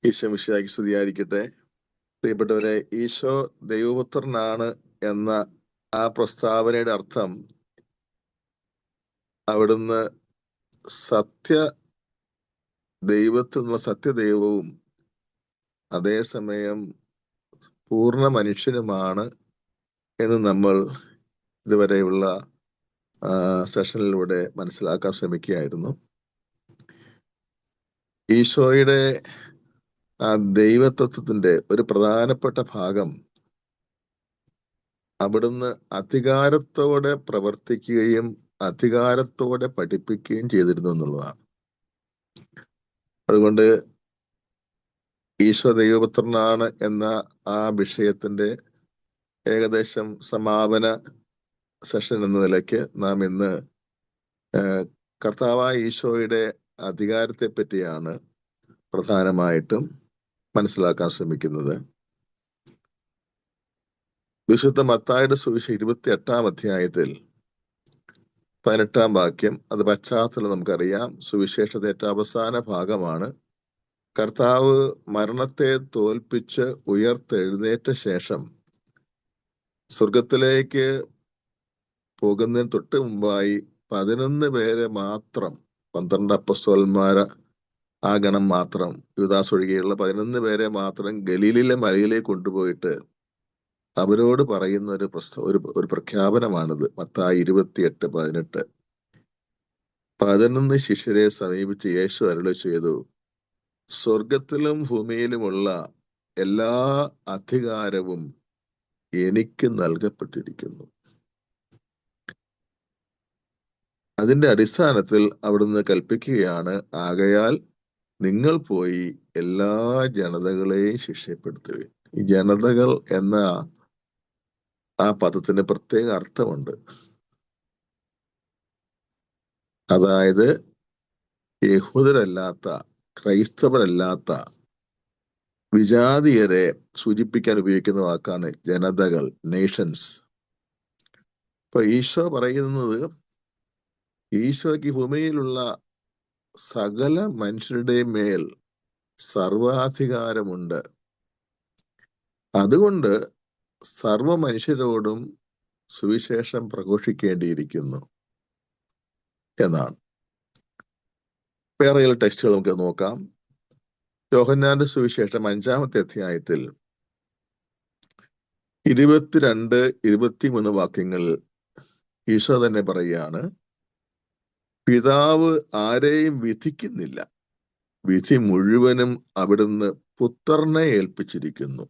ഈശോ മിശിഹായ്ക്ക് സ്തുതിയായിരിക്കട്ടെ. പ്രിയപ്പെട്ടവരെ, ഈശോ ദൈവപുത്രനാണ് എന്ന ആ പ്രസ്താവനയുടെ അർത്ഥം അവിടുന്ന് ദൈവത്തിൽ നിന്നുള്ള സത്യദൈവവും അതേസമയം പൂർണ്ണ മനുഷ്യനുമാണ് എന്ന് നമ്മൾ ഇതുവരെയുള്ള സെഷനിലൂടെ മനസ്സിലാക്കാൻ ശ്രമിക്കുകയായിരുന്നു. ഈശോയുടെ ആ ദൈവത്വത്തിന്റെ ഒരു പ്രധാനപ്പെട്ട ഭാഗം അവിടുന്ന് അധികാരത്തോടെ പ്രവർത്തിക്കുകയും അധികാരത്തോടെ പഠിപ്പിക്കുകയും ചെയ്തിരുന്നു എന്നുള്ളതാണ്. അതുകൊണ്ട് ഈശോ ദൈവപുത്രനാണ് എന്ന ആ വിഷയത്തിന്റെ ഏകദേശം സമാപന സെഷൻ എന്ന നിലയ്ക്ക് നാം ഇന്ന് കർത്താവായ ഈശോയുടെ അധികാരത്തെ പറ്റിയാണ് പ്രധാനമായിട്ടും മനസ്സിലാക്കാൻ ശ്രമിക്കുന്നത്. വിശുദ്ധ മത്തായിയുടെ സുവിശേഷം 28-ാം അധ്യായത്തിൽ 18-ാം വാക്യം, അത് പശ്ചാത്തലം നമുക്കറിയാം. സുവിശേഷത്തെ ഏറ്റവും അവസാന ഭാഗമാണ്. കർത്താവ് മരണത്തെ തോൽപ്പിച്ച് ഉയർത്തെഴുന്നേറ്റ ശേഷം സ്വർഗത്തിലേക്ക് പോകുന്നതിന് തൊട്ട് മുമ്പായി 11 പേരെ മാത്രം, 12 അപ്പസ്തോലന്മാര് ആ ഗണം മാത്രം, യൂദാസ് ഒഴികെയുള്ള 11 പേരെ മാത്രം ഗലീലിലെ മലയിലേക്ക് കൊണ്ടുപോയിട്ട് അവരോട് പറയുന്ന ഒരു പ്രഖ്യാപനമാണിത്. മത്തായി 28:18. 11 ശിഷ്യരെ സമീപിച്ച് യേശു അരുളി ചെയ്തു, സ്വർഗത്തിലും ഭൂമിയിലുമുള്ള എല്ലാ അധികാരവും എനിക്ക് നൽകപ്പെട്ടിരിക്കുന്നു. അതിന്റെ അടിസ്ഥാനത്തിൽ അവിടുന്ന് കൽപ്പിക്കുകയാണ്, ആകയാൽ നിങ്ങൾ പോയി എല്ലാ ജനതകളെയും ശിക്ഷപ്പെടുത്തുകയും. ഈ ജനതകൾ എന്ന ആ പദത്തിന് പ്രത്യേക അർത്ഥമുണ്ട്. അതായത് യഹൂദരല്ലാത്ത, ക്രൈസ്തവരല്ലാത്ത വിജാതീയരെ സൂചിപ്പിക്കാൻ ഉപയോഗിക്കുന്ന വാക്കാണ് ജനതകൾ, നേഷൻസ്. ഇപ്പൊ ഈശോ പറയുന്നത്, ഈശോയ്ക്ക് ഭൂമിയിലുള്ള സകല മനുഷ്യരുടെ മേൽ സർവാധികാരമുണ്ട്. അതുകൊണ്ട് സർവ മനുഷ്യരോടും സുവിശേഷം പ്രഘോഷിക്കേണ്ടിയിരിക്കുന്നു എന്നാണ്. വേറെ ചില ടെക്സ്റ്റുകൾ നമുക്ക് നോക്കാം. യോഹന്നാന്റെ സുവിശേഷം 5-ാമത്തെ അധ്യായത്തിൽ 22-23 വാക്യങ്ങളിൽ ഈശോ തന്നെ പറയുകയാണ്, പിതാവ് ആരെയും വിധിക്കുന്നില്ല, വിധി മുഴുവനും അവിടുന്ന് പുത്രനെ ഏൽപ്പിച്ചിരിക്കുന്നു.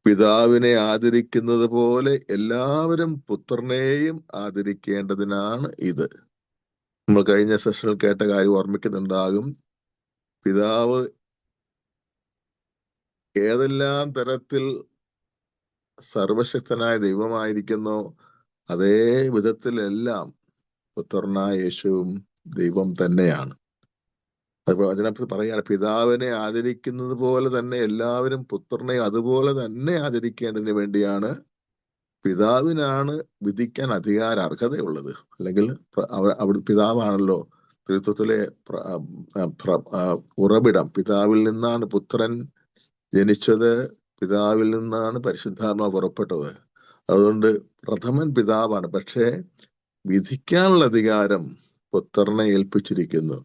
പിതാവിനെ ആദരിക്കുന്നത് പോലെ എല്ലാവരും പുത്രനെയും ആദരിക്കേണ്ടതിനാണ് ഇത്. നമ്മൾ കഴിഞ്ഞ സെഷനിൽ കേട്ട കാര്യം ഓർമ്മിക്കുന്നുണ്ടാകും. പിതാവ് ഏതെല്ലാം തരത്തിൽ സർവശക്തനായ ദൈവമായിരിക്കുന്നോ അതേ വിധത്തിലെല്ലാം പുത്രനായ യേശുവും ദൈവം തന്നെയാണ്. അതുപോലെ അതിനകത്ത് പറയാണ്, പിതാവിനെ ആദരിക്കുന്നത് പോലെ തന്നെ എല്ലാവരും പുത്രനെ അതുപോലെ തന്നെ ആദരിക്കേണ്ടതിന് വേണ്ടിയാണ്. പിതാവിനാണ് വിധിക്കാൻ അർഹതയുള്ളത്. അല്ലെങ്കിൽ അവിടെ പിതാവാണല്ലോ ത്രിത്വത്തിലെ ഉറവിടം. പിതാവിൽ നിന്നാണ് പുത്രൻ ജനിച്ചത്, പിതാവിൽ നിന്നാണ് പരിശുദ്ധാത്മാവ് പുറപ്പെട്ടത്. അതുകൊണ്ട് പ്രഥമൻ പിതാവാണ്. പക്ഷേ വിധിക്കാനുള്ള അധികാരം പുത്രനെ ഏൽപ്പിച്ചിരിക്കുന്നു.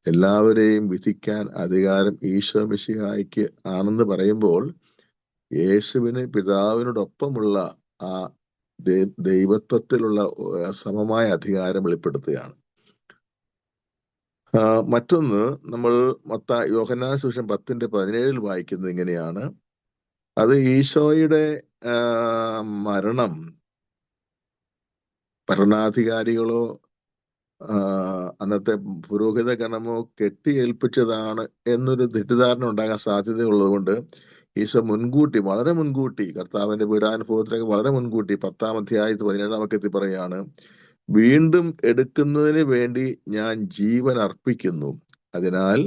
എല്ലാവരെയും വിധിക്കാൻ അധികാരം ഈശോ മിശിഹായ്ക്ക് ആണെന്ന് പറയുമ്പോൾ യേശുവിന് പിതാവിനോടൊപ്പമുള്ള ആ ദൈവത്വത്തിലുള്ള സമമായ അധികാരം വെളിപ്പെടുത്തുകയാണ്. മറ്റൊന്ന്, നമ്മൾ യോഹന്നാൻ സുവിശേഷം 10:17 വായിക്കുന്നത് ഇങ്ങനെയാണ്. അത് ഈശോയുടെ മരണം ഭരണാധികാരികളോ അന്നത്തെ പുരോഹിത ഗണമോ കെട്ടിയേൽപ്പിച്ചതാണ് എന്നൊരു തെറ്റിദ്ധാരണ ഉണ്ടാകാൻ സാധ്യതയുള്ളത് കൊണ്ട് ഈശോ വളരെ മുൻകൂട്ടി കർത്താവിന്റെ പീഡാനുഭവത്തിലേക്ക് വളരെ മുൻകൂട്ടി 10-ാം അധ്യായത്തിൽ 17-ാം വാക്യത്തിൽ പറയാണ്, വീണ്ടും എടുക്കുന്നതിന് വേണ്ടി ഞാൻ ജീവൻ അർപ്പിക്കുന്നു. അതിനാൽ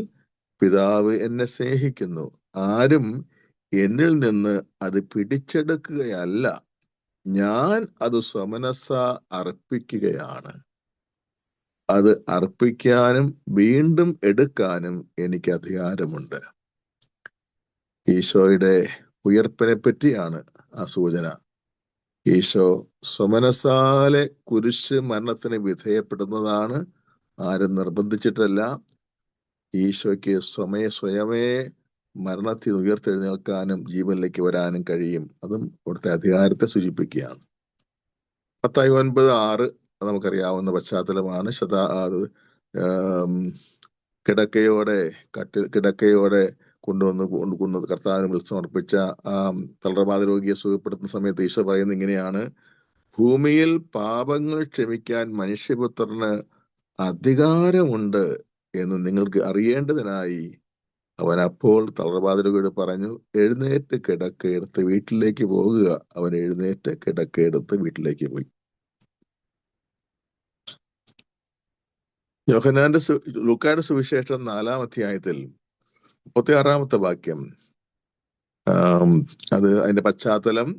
പിതാവ് എന്നെ സ്നേഹിക്കുന്നു. ആരും എന്നിൽ നിന്ന് അത് പിടിച്ചെടുക്കുകയല്ല, ഞാൻ അത് സ്വമനസ്സ അർപ്പിക്കുകയാണ്. അത് അർപ്പിക്കാനും വീണ്ടും എടുക്കാനും എനിക്ക് അധികാരമുണ്ട്. ഈശോയുടെ ഉയർപ്പിനെ പറ്റിയാണ് ആ സൂചന. ഈശോ സ്വമനസാലെ കുരിശ് മരണത്തിന് വിധേയപ്പെടുന്നതാണ്, ആരും നിർബന്ധിച്ചിട്ടല്ല. ഈശോയ്ക്ക് സ്വയമേ മരണത്തിൽ ഉയർത്തെഴുന്നേൽക്കാനും ജീവനിലേക്ക് വരാനും കഴിയും. അതും അവിടുത്തെ അധികാരത്തെ സൂചിപ്പിക്കുകയാണ്. മത്തായി 9:6 നമുക്കറിയാവുന്ന പശ്ചാത്തലമാണ്. കിടക്കയോടെ കൊണ്ടുവന്ന് കർത്താവിന് മുമ്പിൽ സമർപ്പിച്ച തളർവാദ രോഗിയെ സുഖപ്പെടുത്തുന്ന സമയത്ത് ഈശോ പറയുന്നത് ഇങ്ങനെയാണ്: ഭൂമിയിൽ പാപങ്ങൾ ക്ഷമിക്കാൻ മനുഷ്യപുത്രന് അധികാരമുണ്ട് എന്ന് നിങ്ങൾക്ക് അറിയേണ്ടതിനായി അവൻ അപ്പോൾ തളർവാദ രോഗിയോട് പറഞ്ഞു, എഴുന്നേറ്റ് കിടക്കയെടുത്ത് വീട്ടിലേക്ക് പോകുക. അവൻ എഴുന്നേറ്റ് കിടക്കയെടുത്ത് വീട്ടിലേക്ക് പോയി. ലൂക്കായുടെ സുവിശേഷം 4-ാം അധ്യായത്തിൽ 36-ാമത്തെ വാക്യം, അതിന്റെ പശ്ചാത്തലം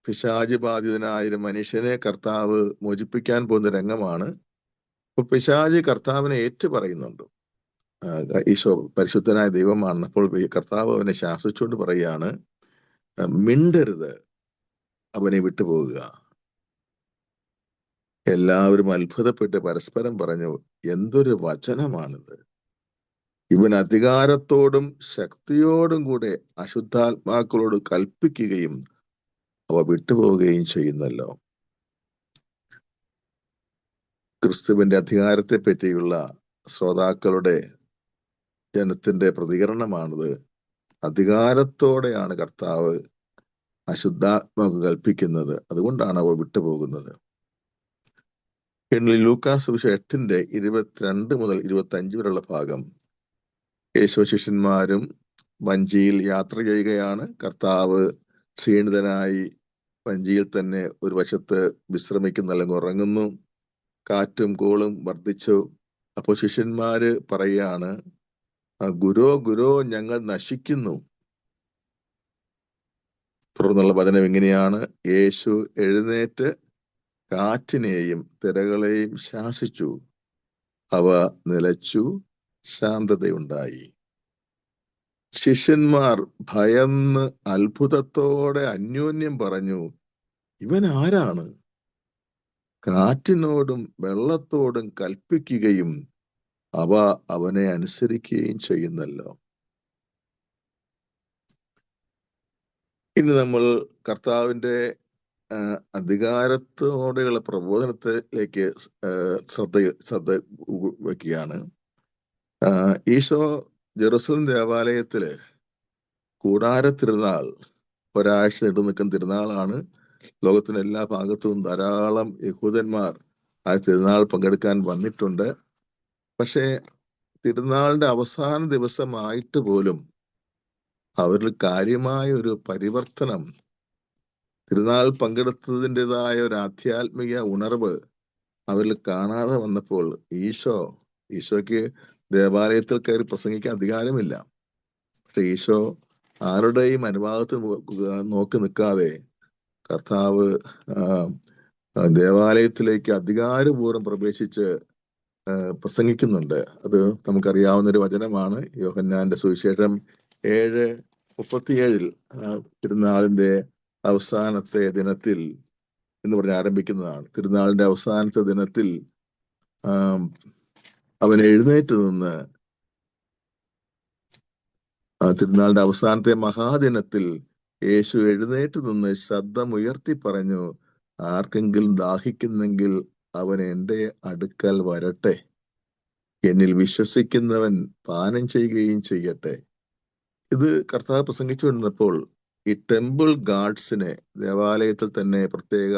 പിശാചി ബാധിതനായ ഒരു മനുഷ്യനെ കർത്താവ് മോചിപ്പിക്കാൻ പോകുന്ന രംഗമാണ്. അപ്പൊ പിശാചി കർത്താവിനെ ഏറ്റുപറയുന്നുണ്ട്. ഈശോ പരിശുദ്ധനായ ദൈവമാണ്. അപ്പോൾ കർത്താവ് അവനെ ശാസിച്ചുകൊണ്ട് പറയുകയാണ്, മിണ്ടരുത്, അവനെ വിട്ടുപോകുക. എല്ലാവരും അത്ഭുതപ്പെട്ട് പരസ്പരം പറഞ്ഞു, എന്തൊരു വചനമാണിത്! ഇവൻ അധികാരത്തോടും ശക്തിയോടും കൂടെ അശുദ്ധാത്മാക്കളോട് കൽപ്പിക്കുകയും അവ വിട്ടുപോവുകയും ചെയ്യുന്നല്ലോ. ക്രിസ്തുവിന്റെ അധികാരത്തെ പറ്റിയുള്ള ശ്രോതാക്കളുടെ ജനത്തിന്റെ പ്രതികരണമാണിത്. അധികാരത്തോടെയാണ് കർത്താവ് അശുദ്ധാത്മാവ് കൽപ്പിക്കുന്നത്, അതുകൊണ്ടാണ് അവ വിട്ടുപോകുന്നത്. ലൂക്കാസ് സുവിശേഷം 8-22 മുതൽ 25 വരെയുള്ള ഭാഗം, യേശു ശിഷ്യന്മാരും വഞ്ചിയിൽ യാത്ര ചെയ്യുകയാണ്. കർത്താവ് ക്ഷീണിതനായി വഞ്ചിയിൽ തന്നെ ഒരു വശത്ത് വിശ്രമിക്കുന്ന, അല്ലെങ്കിൽ ഉറങ്ങുന്നു. കാറ്റും കോളും വർദ്ധിച്ചു. അപ്പോൾ ശിഷ്യന്മാര് പറയാണ്, ഗുരോ ഞങ്ങൾ നശിക്കുന്നു. തുടർന്നുള്ള വചനം ഇങ്ങനെയാണ്: യേശു എഴുന്നേറ്റ് കാറ്റിനെയും തിരകളെയും ശാസിച്ചു, അവ നിലച്ചു, ശാന്തതയുണ്ടായി. ശിഷ്യന്മാർ ഭയന്ന് അത്ഭുതത്തോടെ അന്യോന്യം പറഞ്ഞു, ഇവൻ ആരാണ്? കാറ്റിനോടും വെള്ളത്തോടും കൽപ്പിക്കുകയും അവ അവനെ അനുസരിക്കുകയും ചെയ്യുന്നല്ലോ. ഇനി നമ്മൾ കർത്താവിന്റെ അധികാരത്തോടെയുള്ള പ്രബോധനത്തിലേക്ക് ശ്രദ്ധ വയ്ക്കുകയാണ്. ഈശോ ജെറുസലേം ദേവാലയത്തില് കൂടാര തിരുനാൾ, ഒരാഴ്ച നീണ്ടു നിൽക്കുന്ന തിരുനാളാണ്. ലോകത്തിന്റെ എല്ലാ ഭാഗത്തും ധാരാളം യഹൂദന്മാർ ആ തിരുനാൾ പങ്കെടുക്കാൻ വന്നിട്ടുണ്ട്. പക്ഷേ തിരുനാളിന്റെ അവസാന ദിവസമായിട്ട് പോലും അവരിൽ കാര്യമായ ഒരു പരിവർത്തനം, തിരുനാൾ പങ്കെടുത്തതിൻ്റെതായ ഒരു ആധ്യാത്മിക ഉണർവ് അവരിൽ കാണാതെ വന്നപ്പോൾ ഈശോയ്ക്ക് ദേവാലയത്തിൽ കയറി പ്രസംഗിക്കാൻ അധികാരമില്ല. പക്ഷെ ഈശോ ആരുടെയും അനുവാദത്തിൽ നോക്കി നിൽക്കാതെ കർത്താവ് ദേവാലയത്തിലേക്ക് അധികാരപൂർവ്വം പ്രവേശിച്ച് പ്രസംഗിക്കുന്നുണ്ട്. അത് നമുക്കറിയാവുന്ന ഒരു വചനമാണ്. യോഹന്നാന്റെ സുവിശേഷം 7:37 തിരുനാളിന്റെ അവസാനത്തെ ദിനത്തിൽ എന്ന് പറഞ്ഞ് ആരംഭിക്കുന്നതാണ്. തിരുനാളിന്റെ അവസാനത്തെ ദിനത്തിൽ അവൻ എഴുന്നേറ്റ് നിന്ന്, തിരുനാളിന്റെ അവസാനത്തെ മഹാദിനത്തിൽ യേശു എഴുന്നേറ്റ് നിന്ന് ശബ്ദമുയർത്തി പറഞ്ഞു, ആർക്കെങ്കിലും ദാഹിക്കുന്നെങ്കിൽ അവൻ എൻ്റെ അടുക്കൽ വരട്ടെ, എന്നിൽ വിശ്വസിക്കുന്നവൻ പാനം ചെയ്യുകയും ചെയ്യട്ടെ. ഇത് കർത്താവ് പ്രസംഗിച്ചു കൊണ്ടിരുന്നപ്പോൾ ഈ ടെമ്പിൾ ഗാർഡ്സിനെ, ദേവാലയത്തിൽ തന്നെ പ്രത്യേക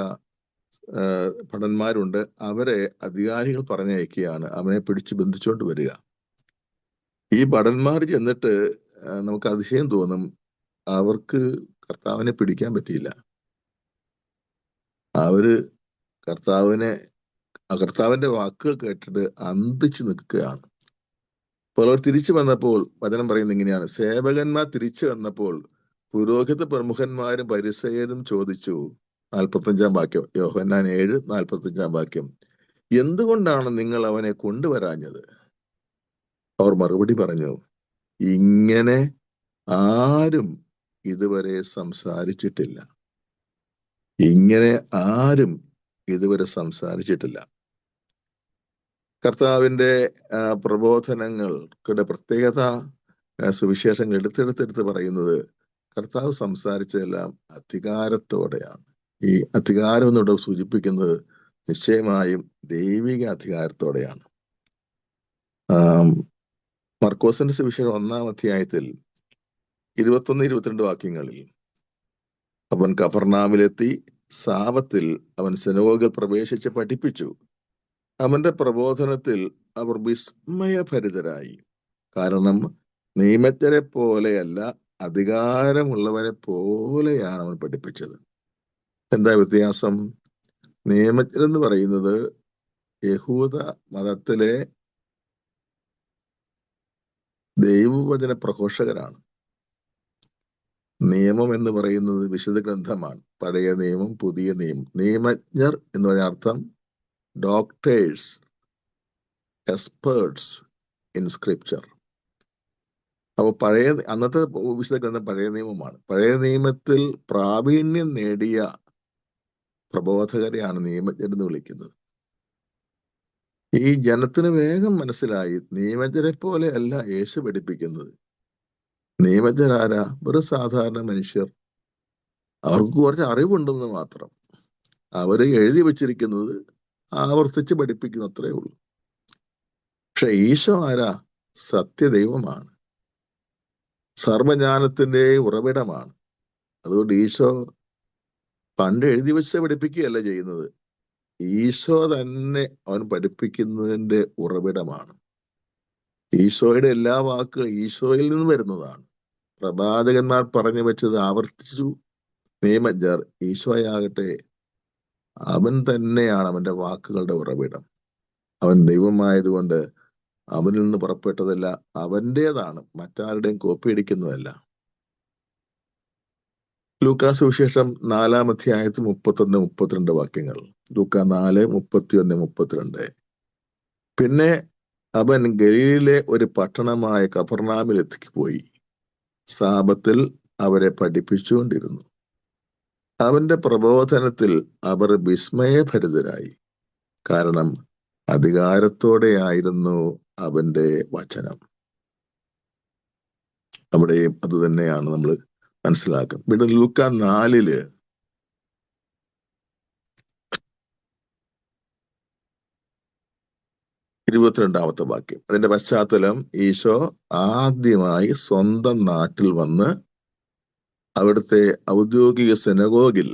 ഭടന്മാരുണ്ട്, അവരെ അധികാരികൾ പറഞ്ഞയക്കുകയാണ്, അവനെ പിടിച്ചു ബന്ധിച്ചുകൊണ്ട് വരിക. ഈ ഭടന്മാർ ചെന്നിട്ട് നമുക്ക് അതിശയം തോന്നും, അവർക്ക് കർത്താവിനെ പിടിക്കാൻ പറ്റിയില്ല. അവര് കർത്താവിന്റെ വാക്കുകൾ കേട്ടിട്ട് അന്തിച്ചു നിൽക്കുകയാണ്. അപ്പോൾ അവർ തിരിച്ചു വന്നപ്പോൾ വചനം പറയുന്നത് ഇങ്ങനെയാണ്: സേവകന്മാർ തിരിച്ചു വന്നപ്പോൾ പുരോഹിത പ്രമുഖന്മാരും പരിസയരും ചോദിച്ചു, 45-ാം വാക്യം, യോഹന്നാൻ 7:45 വാക്യം, എന്തുകൊണ്ടാണ് നിങ്ങൾ അവനെ കൊണ്ടുവരാഞ്ഞത്? അവർ മറുപടി പറഞ്ഞു, ഇങ്ങനെ ആരും ഇതുവരെ സംസാരിച്ചിട്ടില്ല. ഇങ്ങനെ ആരും ഇതുവരെ സംസാരിച്ചിട്ടില്ല. കർത്താവിന്റെ പ്രബോധനങ്ങളുടെ പ്രത്യേകത, സുവിശേഷങ്ങൾ എടുത്തെടുത്തെടുത്ത് പറയുന്നത് കർത്താവ് സംസാരിച്ചതെല്ലാം അധികാരത്തോടെയാണ്. ഈ അധികാരം എന്നോട് സൂചിപ്പിക്കുന്നത് നിശ്ചയമായും ദൈവിക അധികാരത്തോടെയാണ്. മർക്കോസിന്റെ സുവിശേഷം 1-ാം അധ്യായത്തിൽ 21-22 വാക്യങ്ങളിൽ അവൻ കഫർനാമിലെത്തി. സാബത്തിൽ അവൻ സിനഗോഗിൽ പ്രവേശിച്ച് പഠിപ്പിച്ചു. അവന്റെ പ്രബോധനത്തിൽ അവർ വിസ്മയഭരിതരായി. കാരണം നിയമജ്ഞരെ പോലെയല്ല, അധികാരമുള്ളവരെ പോലെയാണ് അവൻ പഠിപ്പിച്ചത്. എന്താ വ്യത്യാസം? നിയമജ്ഞരെന്ന് പറയുന്നത് യഹൂദ മതത്തിലെ ദൈവവചന പ്രഘോഷകരാണ്. നിയമം എന്ന് പറയുന്നത് വിശുദ്ധ ഗ്രന്ഥമാണ്. പഴയ നിയമം, പുതിയ നിയമം. നിയമജ്ഞർ എന്ന് പറയുന്ന അർത്ഥം ഡോക്ടേഴ്സ്, എക്സ്പേർട്സ് ഇൻ സ്ക്രിപ്ചർ. അപ്പോൾ അന്നത്തെ വിശുദ്ധ ഗ്രന്ഥം പഴയ നിയമമാണ്. പഴയ നിയമത്തിൽ പ്രാവീണ്യം നേടിയ പ്രബോധകരെയാണ് നിയമജ്ഞരെന്ന് വിളിക്കുന്നത്. ഈ ജനത്തിന് വേഗം മനസ്സിലായി, നിയമജ്ഞരെ പോലെ അല്ല യേശു പഠിപ്പിക്കുന്നത്. നിയമജ്ഞരാരാ? വെറും സാധാരണ മനുഷ്യർ. അവർക്ക് കുറച്ച് അറിവുണ്ടെന്ന് മാത്രം. അവര് എഴുതി വച്ചിരിക്കുന്നത് ആവർത്തിച്ച് പഠിപ്പിക്കുന്നു, അത്രേ ഉള്ളൂ. പക്ഷെ ഈശോ ആരാ? സത്യദൈവമാണ്, സർവജ്ഞാനത്തിന്റെ ഉറവിടമാണ്. അതുകൊണ്ട് ഈശോ പണ്ട് എഴുതി വെച്ച് പഠിപ്പിക്കുകയല്ല ചെയ്യുന്നത്. ഈശോ തന്നെ അവൻ പഠിപ്പിക്കുന്നതിന്റെ ഉറവിടമാണ്. ഈശോയുടെ എല്ലാ വാക്കുകളും ഈശോയിൽ നിന്ന് വരുന്നതാണ്. പ്രവാചകന്മാർ പറഞ്ഞു വെച്ചത് ആവർത്തിച്ചു നിയമജ്ഞർ. ഈശോയാകട്ടെ അവൻ തന്നെയാണ് അവന്റെ വാക്കുകളുടെ ഉറവിടം. അവൻ ദൈവമായതുകൊണ്ട് അവനിൽ നിന്ന് പുറപ്പെട്ടതല്ല, അവന്റേതാണ്, മറ്റാരുടെയും കോപ്പി അടിക്കുന്നതല്ല. ലൂക്കാ സുവിശേഷം 4-ാം അധ്യായത്തിൽ 31-32 വാക്യങ്ങൾ. ലൂക്കാ 4:31-32. പിന്നെ അവൻ ഗലീലിലെ ഒരു പട്ടണമായ കഫർനാമിലെത്തി പോയി. സാബത്തിൽ അവരെ പഠിപ്പിച്ചുകൊണ്ടിരുന്നു. അവന്റെ പ്രബോധനത്തിൽ അവർ വിസ്മയഭരിതരായി. കാരണം അധികാരത്തോടെയായിരുന്നു അവന്റെ വചനം. അവിടെയും അത് തന്നെയാണ് നമ്മൾ മനസ്സിലാക്കുന്നത്. പിന്നെ ലൂക്കാ 4 22-ാമത്തെ വാക്യം. അതിന്റെ പശ്ചാത്തലം, ഈശോ ആദ്യമായി സ്വന്തം നാട്ടിൽ വന്ന് അവിടുത്തെ ഔദ്യോഗിക സിനഗോഗിൽ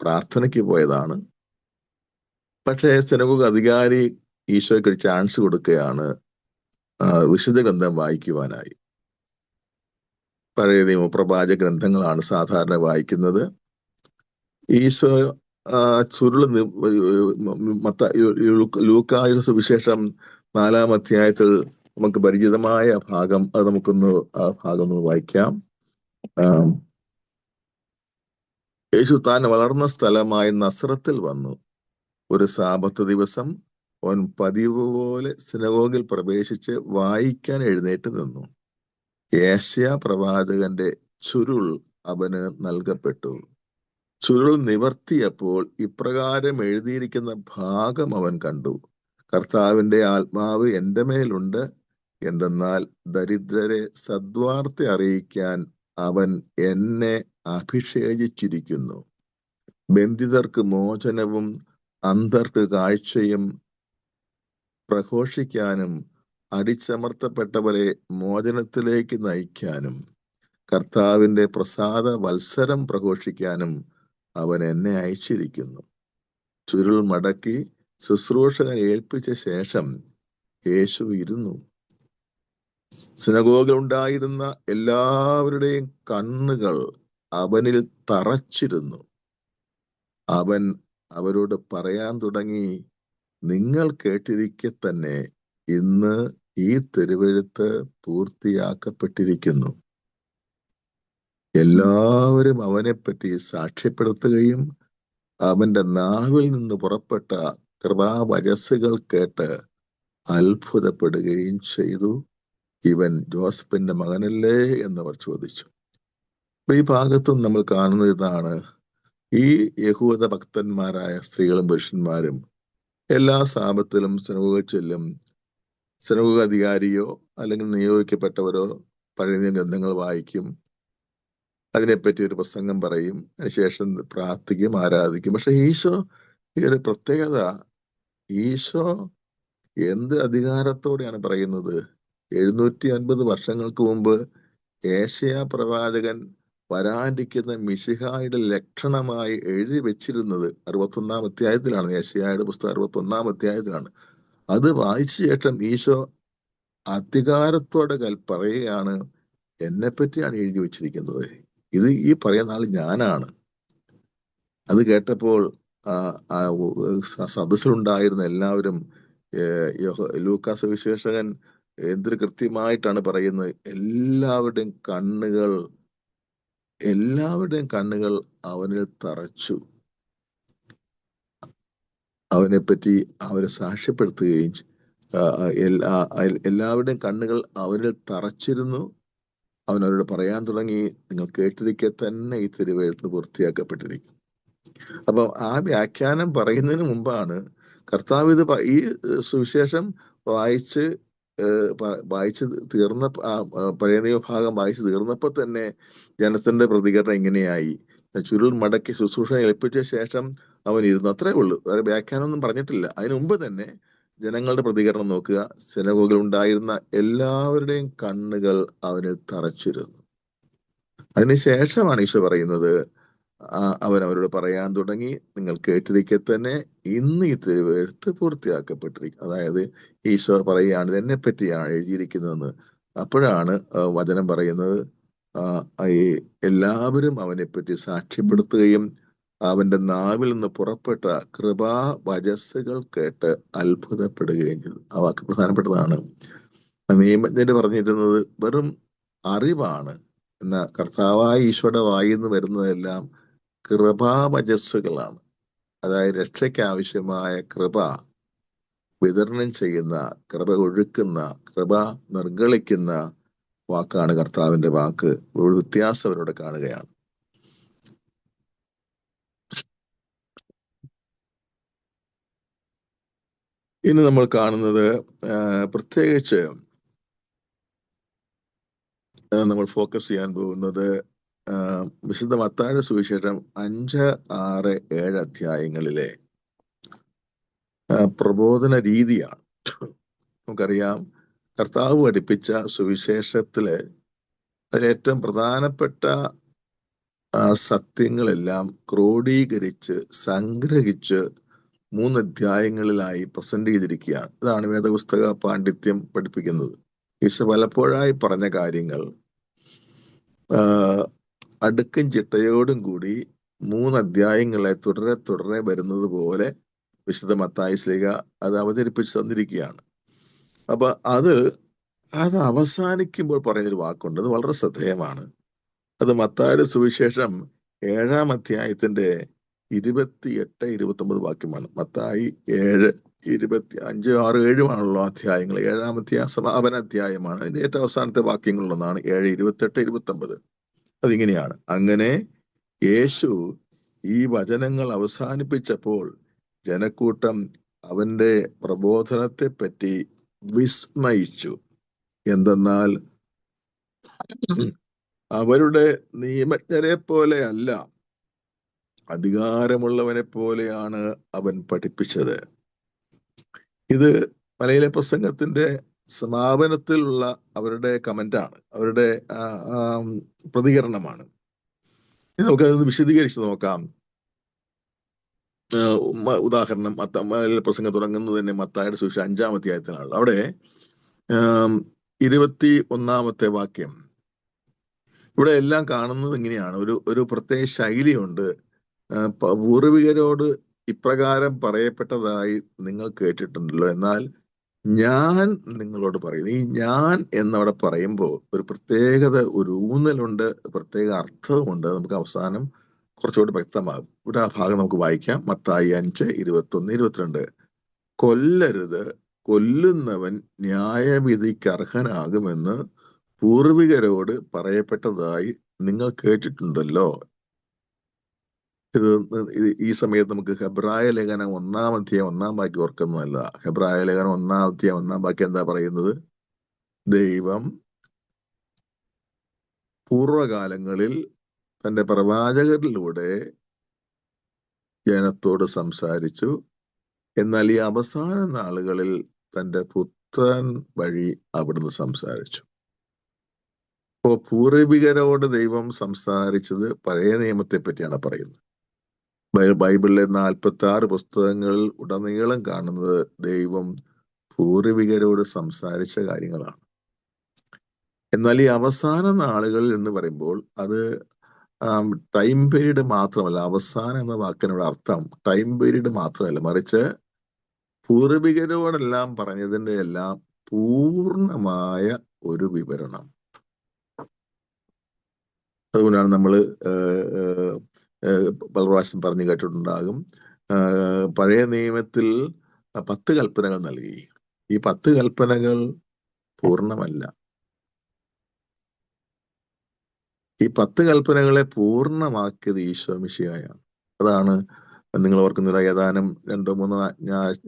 പ്രാർത്ഥനയ്ക്ക് പോയതാണ്. പക്ഷേ സിനഗോഗ് അധികാരി ഈശോയ്ക്ക് ഒരു ചാൻസ് കൊടുക്കുകയാണ് വിശുദ്ധ ഗ്രന്ഥം വായിക്കുവാനായി. പഴയ നിയമ പ്രവാചക ഗ്രന്ഥങ്ങളാണ് സാധാരണ വായിക്കുന്നത്. ഈശോ ചുരുള് ലൂക്കായുടെ സുവിശേഷം 4-ാം അധ്യായത്തിൽ നമുക്ക് പരിചിതമായ ഭാഗം, അത് നമുക്കൊന്ന് ആ ഭാഗം ഒന്ന് വായിക്കാം. യേശു താൻ വളർന്ന സ്ഥലമായ നസ്രത്തിൽ വന്നു. ഒരു സാബത്ത് ദിവസം അവൻ പതിവ് പോലെ സിനഗോഗിൽ പ്രവേശിച്ച് വായിക്കാൻ എഴുന്നേറ്റ് നിന്നു. യേശയ്യാ പ്രവാചകന്റെ ചുരുൾ അവന് നൽകപ്പെട്ടു. ചുരുൾ നിവർത്തിയപ്പോൾ ഇപ്രകാരം എഴുതിയിരിക്കുന്ന ഭാഗം അവൻ കണ്ടു. കർത്താവിന്റെ ആത്മാവ് എന്റെ മേലുണ്ട്, എന്തെന്നാൽ ദരിദ്രരെ സദ്വാർത്ത അറിയിക്കാൻ അവൻ എന്നെ അഭിഷേചിച്ചിരിക്കുന്നു. ബന്ധിതർക്ക് മോചനവും അന്ധർക്ക് കാഴ്ചയും പ്രഘോഷിക്കാനും അടിച്ചമർത്തപ്പെട്ടവരെ മോചനത്തിലേക്ക് നയിക്കാനും കർത്താവിന്റെ പ്രസാദ വത്സരം പ്രഘോഷിക്കാനും അവൻ എന്നെ അയച്ചിരിക്കുന്നു. ചുരുൾ മടക്കി ശുശ്രൂഷകനെ ഏൽപ്പിച്ച ശേഷം യേശു ഇരുന്നു. സിനഗോഗിലുണ്ടായിരുന്ന എല്ലാവരുടെയും കണ്ണുകൾ അവനിൽ തറച്ചിരുന്നു. അവൻ അവരോട് പറയാൻ തുടങ്ങി, നിങ്ങൾ കേട്ടിരിക്കെ തന്നെ ഇന്ന് ഈ തിരുവെഴുത്ത് പൂർത്തിയാക്കപ്പെട്ടിരിക്കുന്നു. എല്ലാവരും അവനെപ്പറ്റി സാക്ഷ്യപ്പെടുത്തുകയും അവന്റെ നാവിൽ നിന്ന് പുറപ്പെട്ട കൃപാവചസ്സുകൾ കേട്ട് അത്ഭുതപ്പെടുകയും ചെയ്തു. ഇവൻ ജോസഫിന്റെ മകനല്ലേ എന്നവർ ചോദിച്ചു. അപ്പൊ ഈ ഭാഗത്തും നമ്മൾ കാണുന്നത് ഇതാണ്. ഈ യഹൂദ ഭക്തന്മാരായ സ്ത്രീകളും പുരുഷന്മാരും എല്ലാ സാപത്തിലും സിനഗോഗിൽ ചെല്ലും. സിനഗോഗ് അധികാരിയോ അല്ലെങ്കിൽ നിയോഗിക്കപ്പെട്ടവരോ പഴയ നിയമ ഗ്രന്ഥങ്ങൾ വായിക്കും, അതിനെപ്പറ്റി ഒരു പ്രസംഗം പറയും, അതിനുശേഷം പ്രാർത്ഥിക്കും, ആരാധിക്കും. പക്ഷെ ഈശോ ഈ ഒരു പ്രത്യേകത, ഈശോ എന്ത് അധികാരത്തോടെയാണ് പറയുന്നത്? 750 വർഷങ്ങൾക്ക് മുമ്പ് ഏശയ്യാ പ്രവാചകൻ വരാനിരിക്കുന്ന മിശിഹായുടെ ലക്ഷണമായി എഴുതി വെച്ചിരുന്നത് 61 അധ്യായത്തിലാണ്. ഏശയ്യായുടെ പുസ്തകം 61 അധ്യായത്തിലാണ്. അത് വായിച്ച ശേഷം ഈശോ അധികാരത്തോടെ പറയുകയാണ്, എന്നെ പറ്റിയാണ് എഴുതി വെച്ചിരിക്കുന്നത്, ഇത് ഈ പറയുന്ന ആൾ ഞാനാണ്. അത് കേട്ടപ്പോൾ സദസ്സിലുണ്ടായിരുന്ന എല്ലാവരും, ലൂക്കാസ് വിശേഷകൻ എന്തൊരു കൃത്യമായിട്ടാണ് പറയുന്നത്, എല്ലാവരുടെയും കണ്ണുകൾ അവനിൽ തറച്ചു. അവനെപ്പറ്റി അവരെ സാക്ഷ്യപ്പെടുത്തുകയും എല്ലാവരുടെയും കണ്ണുകൾ അവനിൽ തറച്ചിരുന്നു. അവൻ അവരോട് പറയാൻ തുടങ്ങി, നിങ്ങൾ കേട്ടിരിക്കെ തന്നെ ഈ തിരുവെഴുത്ത് പൂർത്തിയാക്കപ്പെട്ടിരിക്കും. അപ്പൊ ആ വ്യാഖ്യാനം പറയുന്നതിന് മുമ്പാണ് കർത്താവ് ഇത് ഈ സുവിശേഷം വായിച്ച് തീർന്ന പഴയ നിയമ ഭാഗം വായിച്ചു തീർന്നപ്പോൾ തന്നെ ജനത്തിന്റെ പ്രതികരണം ഇങ്ങനെയായി. ചുരുൾ മടക്കി ശുശ്രൂഷ ഏൽപ്പിച്ച ശേഷം അവൻ ഇരുന്നു, അത്രേ ഉള്ളൂ. വേറെ വ്യാഖ്യാനമൊന്നും പറഞ്ഞിട്ടില്ല. അതിനു മുമ്പ് തന്നെ ജനങ്ങളുടെ പ്രതികരണം നോക്കുക. സിനഗോഗിൽ ഉണ്ടായിരുന്ന എല്ലാവരുടെയും കണ്ണുകൾ അവനിൽ തറച്ചിരുന്നു. അതിനുശേഷമാണ് ഈശോ പറയുന്നത്, അവൻ അവരോട് പറയാൻ തുടങ്ങി, നിങ്ങൾ കേട്ടിരിക്കെ തന്നെ ഇന്ന് ഈ തിരുവെഴുത്ത് പൂർത്തിയാക്കപ്പെട്ടിരിക്കും. അതായത് ഈശോ പറയുകയാണ്, എന്നെ പറ്റിയാണ് എഴുതിയിരിക്കുന്നതെന്ന്. അപ്പോഴാണ് വചനം പറയുന്നത്, എല്ലാവരും അവനെപ്പറ്റി സാക്ഷ്യപ്പെടുത്തുകയും അവന്റെ നാവിൽ നിന്ന് പുറപ്പെട്ട കൃപാവചസ്സുകൾ കേട്ട് അത്ഭുതപ്പെടുകയും ചെയ്തു. ആ വാക്ക് പ്രധാനപ്പെട്ടതാണ്. നിയമജ്ഞര് പറഞ്ഞിരുന്നത് വെറും അറിവാണ്. എന്ന കർത്താവായ ഈശോയുടെ വായിന്ന് വരുന്നതെല്ലാം കൃപാവചസ്സുകളാണ്. അതായത് രക്ഷയ്ക്ക് ആവശ്യമായ കൃപ വിതരണം ചെയ്യുന്ന, കൃപ ഒഴുക്കുന്ന, കൃപ നിർഗളിക്കുന്ന വാക്കാണ് കർത്താവിന്റെ വാക്ക്. ഒരു വ്യത്യാസം അവരോട് കാണുകയാണ്. ഇനി നമ്മൾ കാണുന്നത് പ്രത്യേകിച്ച് നമ്മൾ ഫോക്കസ് ചെയ്യാൻ പോകുന്നത് വിശുദ്ധ മത്തായിയുടെ സുവിശേഷം 5, 6, 7 അധ്യായങ്ങളിലെ പ്രബോധന രീതിയാണ്. നമുക്കറിയാം, കർത്താവ് പഠിപ്പിച്ച സുവിശേഷത്തിലെ അതിലേറ്റവും പ്രധാനപ്പെട്ട സത്യങ്ങളെല്ലാം ക്രോഡീകരിച്ച് സംഗ്രഹിച്ച് 3 അധ്യായങ്ങളിലായി പ്രസന്റ് ചെയ്തിരിക്കുകയാണ്. ഇതാണ് വേദപുസ്തക പാണ്ഡിത്യം പഠിപ്പിക്കുന്നത്. ഈശോ പലപ്പോഴായി പറഞ്ഞ കാര്യങ്ങൾ അടുക്കും ചിട്ടയോടും കൂടി 3 അധ്യായങ്ങളെ തുടരെ വരുന്നത് പോലെ വിശുദ്ധ മത്തായി ശ്ലീഹ അത് അവതരിപ്പിച്ച് തന്നിരിക്കുകയാണ്. അപ്പൊ അത് അവസാനിക്കുമ്പോൾ പറയുന്നൊരു വാക്കുണ്ട്, അത് വളരെ ശ്രദ്ധേയമാണ്. അത് മത്തായിയുടെ സുവിശേഷം 7-ാം അധ്യായത്തിന്റെ 28, 29 വാക്യമാണ്. മത്തായി 7, 25, 6, 7 അധ്യായങ്ങൾ. 7-ാം അധ്യായം സമാപന അധ്യായമാണ്. അതിന്റെ ഏറ്റവും അവസാനത്തെ വാക്യങ്ങളിലൊന്നാണ് 7, 28, 29. അതിങ്ങനെയാണ്: അങ്ങനെ യേശു ഈ വചനങ്ങൾ അവസാനിപ്പിച്ചപ്പോൾ ജനക്കൂട്ടം അവന്റെ പ്രബോധനത്തെ പറ്റി വിസ്മയിച്ചു. എന്തെന്നാൽ അവരുടെ നിയമജ്ഞരെ പോലെ അല്ല, അധികാരമുള്ളവനെ പോലെയാണ് അവൻ പഠിപ്പിച്ചത്. ഇത് മലയിലെ പ്രസംഗത്തിന്റെ സമാപനത്തിലുള്ള അവരുടെ കമന്റാണ്, അവരുടെ പ്രതികരണമാണ്. നമുക്കത് വിശദീകരിച്ച് നോക്കാം. ഉദാഹരണം, മലയിലെ പ്രസംഗം തുടങ്ങുന്നത് തന്നെ മത്തായിയുടെ സുവിശേഷം 5-ാം അധ്യായത്തിലാണ്. അവിടെ 21-ാമത്തെ വാക്യം. ഇവിടെ എല്ലാം കാണുന്നത് ഇങ്ങനെയാണ്. ഒരു പ്രത്യേക ശൈലിയുണ്ട്. പൂർവികരോട് ഇപ്രകാരം പറയപ്പെട്ടതായി നിങ്ങൾ കേട്ടിട്ടുണ്ടല്ലോ, എന്നാൽ ഞാൻ നിങ്ങളോട് പറയുന്നു. ഈ ഞാൻ എന്നവിടെ പറയുമ്പോൾ ഒരു പ്രത്യേകത, ഒരു ഊന്നലുണ്ട്, പ്രത്യേക അർത്ഥവുമുണ്ട്. നമുക്ക് അവസാനം കുറച്ചുകൂടി വ്യക്തമാകും. ഇവിടെ ആ ഭാഗം നമുക്ക് വായിക്കാം. മത്തായി 5, 21, 22. കൊല്ലരുത്, കൊല്ലുന്നവൻ ന്യായവിധിക്ക് അർഹനാകുമെന്ന് പൂർവികരോട് പറയപ്പെട്ടതായി നിങ്ങൾ കേട്ടിട്ടുണ്ടല്ലോ. ഇത് ഈ സമയത്ത് നമുക്ക് ഹെബ്രായ ലേഖനം 1-ാം അധ്യായം 1-ാം വാക്യം ഓർക്കുന്നതല്ല. ഹെബ്രായ ലേഖനം 1-ാം അധ്യായം 1-ാം വാക്യം എന്താ പറയുന്നത്? ദൈവം പൂർവകാലങ്ങളിൽ തന്റെ പ്രവാചകരിലൂടെ ജനത്തോട് സംസാരിച്ചു. എന്നാൽ ഈ അവസാന നാളുകളിൽ തന്റെ പുത്രൻ വഴി അവിടുന്ന് സംസാരിച്ചു. അപ്പോ പൂർവികരോട് ദൈവം സംസാരിച്ചത് പഴയ നിയമത്തെ പറ്റിയാണ് പറയുന്നത്. ബൈബിളിലെ 46 പുസ്തകങ്ങളിൽ ഉടനീളം കാണുന്നത് ദൈവം പൂർവികരോട് സംസാരിച്ച കാര്യങ്ങളാണ്. എന്നാൽ ഈ അവസാന നാളുകളിൽ എന്ന് പറയുമ്പോൾ അത് ടൈം പീരീഡ് മാത്രമല്ല. അവസാനം എന്ന വാക്കിനുള്ള അർത്ഥം ടൈം പീരീഡ് മാത്രമല്ല, മറിച്ച് പൂർവികരോടെല്ലാം പറഞ്ഞതിന്റെ എല്ലാം പൂർണ്ണമായ ഒരു വിവരണം. അതുകൊണ്ടാണ് നമ്മൾ പല പ്രാവശ്യം പറഞ്ഞു കേട്ടിട്ടുണ്ടാകും, പഴയ നിയമത്തിൽ 10 കൽപ്പനകൾ നൽകി. ഈ 10 കൽപ്പനകൾ പൂർണ്ണമല്ല. ഈ 10 കൽപ്പനകളെ പൂർണ്ണമാക്കിയത് ഈശോ മിശിഹായാണ്. അതാണ് നിങ്ങൾ ഓർക്കുന്നില്ല, ഏതാനും 2-3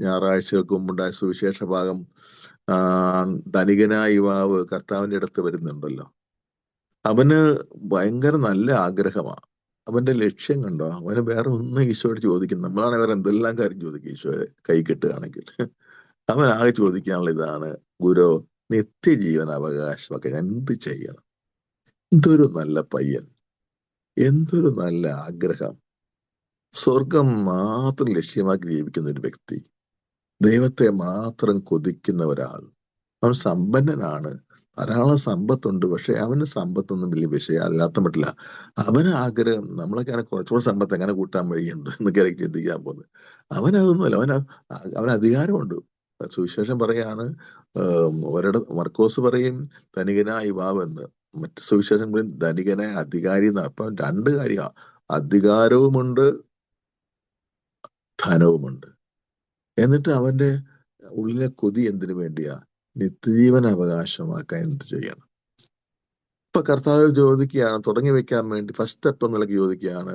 ഞായറാഴ്ചകൾക്ക് മുമ്പുണ്ടായ സുവിശേഷ ഭാഗം, ധനികനായ യുവാവ് കർത്താവിന്റെ അടുത്ത് വരുന്നുണ്ടല്ലോ. അവന് ഭയങ്കര നല്ല ആഗ്രഹമാണ്. അവന്റെ ലക്ഷ്യം കണ്ടോ? അവന് വേറെ ഒന്നും ഈശോയോട് ചോദിക്കും. നമ്മളാണ് വേറെ എന്തെല്ലാം കാര്യം ചോദിക്കും ഈശോയെ കൈ കെട്ടുകയാണെങ്കിൽ. അവൻ ആകെ ചോദിക്കാനുള്ള ഇതാണ്, ഗുരു, നിത്യജീവൻ അവകാശമൊക്കെ ഞാൻ എന്ത് ചെയ്യണം? എന്തൊരു നല്ല പയ്യൻ, എന്തൊരു നല്ല ആഗ്രഹം. സ്വർഗം മാത്രം ലക്ഷ്യമാക്കി ജീവിക്കുന്ന ഒരു വ്യക്തി, ദൈവത്തെ മാത്രം കൊതിക്കുന്ന ഒരാൾ. അവൻ സമ്പന്നനാണ്, ധാരാളം സമ്പത്തുണ്ട്. പക്ഷെ അവന് സമ്പത്തൊന്നും വലിയ വിഷയം അല്ലാത്ത പറ്റില്ല. അവന് ആഗ്രഹം, നമ്മളൊക്കെയാണ് കുറച്ചുകൂടെ സമ്പത്ത് എങ്ങനെ കൂട്ടാൻ വഴിയുണ്ട് എന്നൊക്കെ ചിന്തിക്കാൻ പോകുന്നത്. അവനതൊന്നുമല്ല, അവന് അധികാരമുണ്ട്. സുവിശേഷം പറയാണ്, മർക്കോസ് പറയും ധനികനായ യുവാവ് എന്ന്, മറ്റ് സുവിശേഷം പറയും ധനികനായ അധികാരി എന്ന്. അപ്പം 2 കാര്യമാണ്, അധികാരവുമുണ്ട് ധനവുമുണ്ട്. എന്നിട്ട് അവന്റെ ഉള്ളിലെ കൊതി എന്തിനു വേണ്ടിയാ? നിത്യജീവൻ അവകാശമാക്കാൻ എന്ത് ചെയ്യണം? ഇപ്പൊ കർത്താവ് ചോദിക്കുകയാണ്, തുടങ്ങി വെക്കാൻ വേണ്ടി ഫസ്റ്റ് സ്റ്റെപ്പ് എന്നുള്ളത് ചോദിക്കുകയാണ്,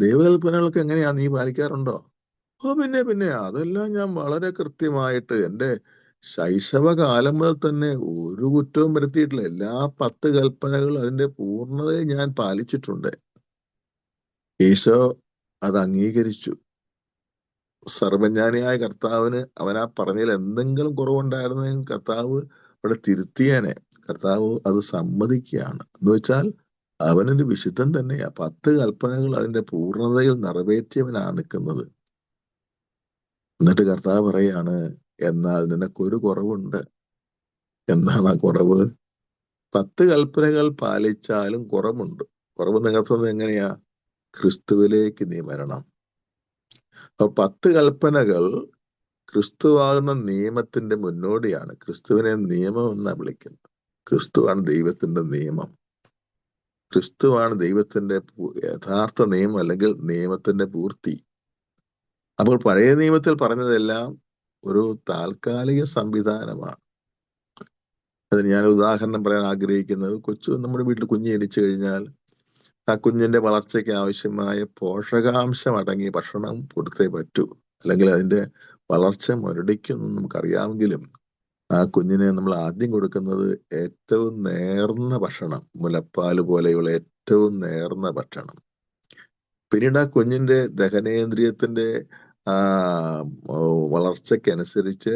ദൈവകൽപ്പനകളൊക്കെ എങ്ങനെയാ, നീ പാലിക്കാറുണ്ടോ? പിന്നെ അതെല്ലാം ഞാൻ വളരെ കൃത്യമായിട്ട് എൻ്റെ ശൈശവകാലം മുതൽ തന്നെ ഒരു കുറ്റവും വരുത്തിയിട്ടില്ല. എല്ലാ 10 കൽപ്പനകളും അതിന്റെ പൂർണ്ണതയിൽ ഞാൻ പാലിച്ചിട്ടുണ്ട്. ഈശോ അത് അംഗീകരിച്ചു. സർവജ്ഞാനിയായ കർത്താവിന് അവനാ പറഞ്ഞതിൽ എന്തെങ്കിലും കുറവുണ്ടായിരുന്നെങ്കിൽ കർത്താവ് അവിടെ തിരുത്തിയാനെ. കർത്താവ് അത് സമ്മതിക്കുകയാണ്. എന്ന് വെച്ചാൽ അവനൊരു വിശുദ്ധൻ തന്നെയാ. 10 കൽപ്പനകൾ അതിന്റെ പൂർണ്ണതയിൽ നിറവേറ്റിയവനാണ് നിൽക്കുന്നത്. എന്നിട്ട് കർത്താവ് പറയാണ്, എന്നാൽ നിനക്കൊരു കുറവുണ്ട്. എന്താണ് ആ കുറവ്? 10 കൽപ്പനകൾ പാലിച്ചാലും കുറവുണ്ട്. കുറവ് നികത്തുന്നത് എങ്ങനെയാ? ക്രിസ്തുവിലേക്ക് നീ വരണം. അപ്പൊ 10 കൽപ്പനകൾ ക്രിസ്തുവാകുന്ന നിയമത്തിന്റെ മുന്നോടിയാണ്. ക്രിസ്തുവിനെ നിയമം എന്നാ വിളിക്കുന്നത്. ക്രിസ്തുവാണ് ദൈവത്തിന്റെ നിയമം. ക്രിസ്തുവാണ് ദൈവത്തിന്റെ യഥാർത്ഥ നിയമം, അല്ലെങ്കിൽ നിയമത്തിന്റെ പൂർത്തി. അപ്പോൾ പഴയ നിയമത്തിൽ പറഞ്ഞതെല്ലാം ഒരു താൽക്കാലിക സംവിധാനമാണ്. അതിന് ഞാൻ ഉദാഹരണം പറയാൻ ആഗ്രഹിക്കുന്നത്, നമ്മുടെ വീട്ടിൽ കുഞ്ഞ് ജനിച്ചു കഴിഞ്ഞാൽ ആ കുഞ്ഞിന്റെ വളർച്ചയ്ക്ക് ആവശ്യമായ പോഷകാംശം അടങ്ങിയ ഭക്ഷണം കൊടുത്തേ പറ്റൂ, അല്ലെങ്കിൽ അതിന്റെ വളർച്ച മുരടിക്കുമെന്ന് നമുക്കറിയാമെങ്കിലും ആ കുഞ്ഞിനെ നമ്മൾ ആദ്യം കൊടുക്കുന്നത് ഏറ്റവും നേർന്ന ഭക്ഷണം, മുലപ്പാല് പോലെയുള്ള ഏറ്റവും നേർന്ന ഭക്ഷണം. പിന്നീട് ആ കുഞ്ഞിന്റെ ദഹനേന്ദ്രിയത്തിന്റെ വളർച്ചയ്ക്കനുസരിച്ച്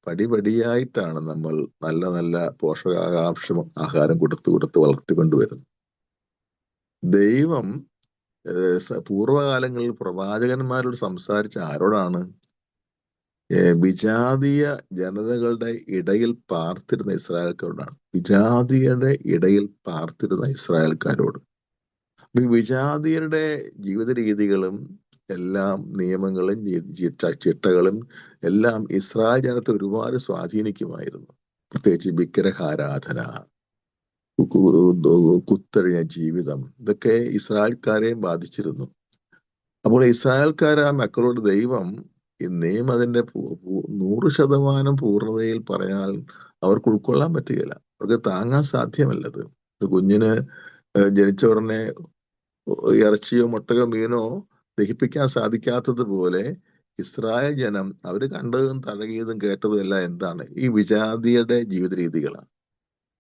പടിപടിയായിട്ടാണ് നമ്മൾ നല്ല നല്ല പോഷകാംശ ആഹാരം കൊടുത്ത് വളർത്തിക്കൊണ്ടുവരുന്നത്. ദൈവം പൂർവ്വകാലങ്ങളിൽ പ്രവാചകന്മാരോട് സംസാരിച്ച ആരോടാണ്? വിജാതീയ ജനതകളുടെ ഇടയിൽ പാർത്തിരുന്ന ഇസ്രായേൽക്കാരോടാണ്. വിജാതീയരുടെ ഇടയിൽ പാർത്തിരുന്ന ഇസ്രായേൽക്കാരോട്. വിജാതീയരുടെ ജീവിത രീതികളും എല്ലാം നിയമങ്ങളും ചിട്ടകളും എല്ലാം ഇസ്രായേൽ ജനത്തെ ഒരുപാട് സ്വാധീനിക്കുമായിരുന്നു. പ്രത്യേകിച്ച് വിഗ്രഹാരാധന, കുത്തഴിഞ്ഞ ജീവിതം, ഇതൊക്കെ ഇസ്രായേൽക്കാരെയും ബാധിച്ചിരുന്നു. അപ്പോൾ ഇസ്രായേൽക്കാർ ആ മക്കളോട് ദൈവം ഈ നിയമം അതിന്റെ 100% പൂർണ്ണതയിൽ പറയാൻ അവർക്ക് ഉൾക്കൊള്ളാൻ പറ്റുകയില്ല. അവർക്ക് താങ്ങാൻ സാധ്യമല്ലത്. ഒരു കുഞ്ഞിന് ജനിച്ച ഉടനെ ഇറച്ചിയോ മുട്ടയോ മീനോ ദഹിപ്പിക്കാൻ സാധിക്കാത്തതുപോലെ ഇസ്രായേൽ ജനം അവര് കണ്ടതും തഴകിയതും കേട്ടതും എല്ലാം എന്താണ്? ഈ വിജാതിയുടെ ജീവിത രീതികളാണ്.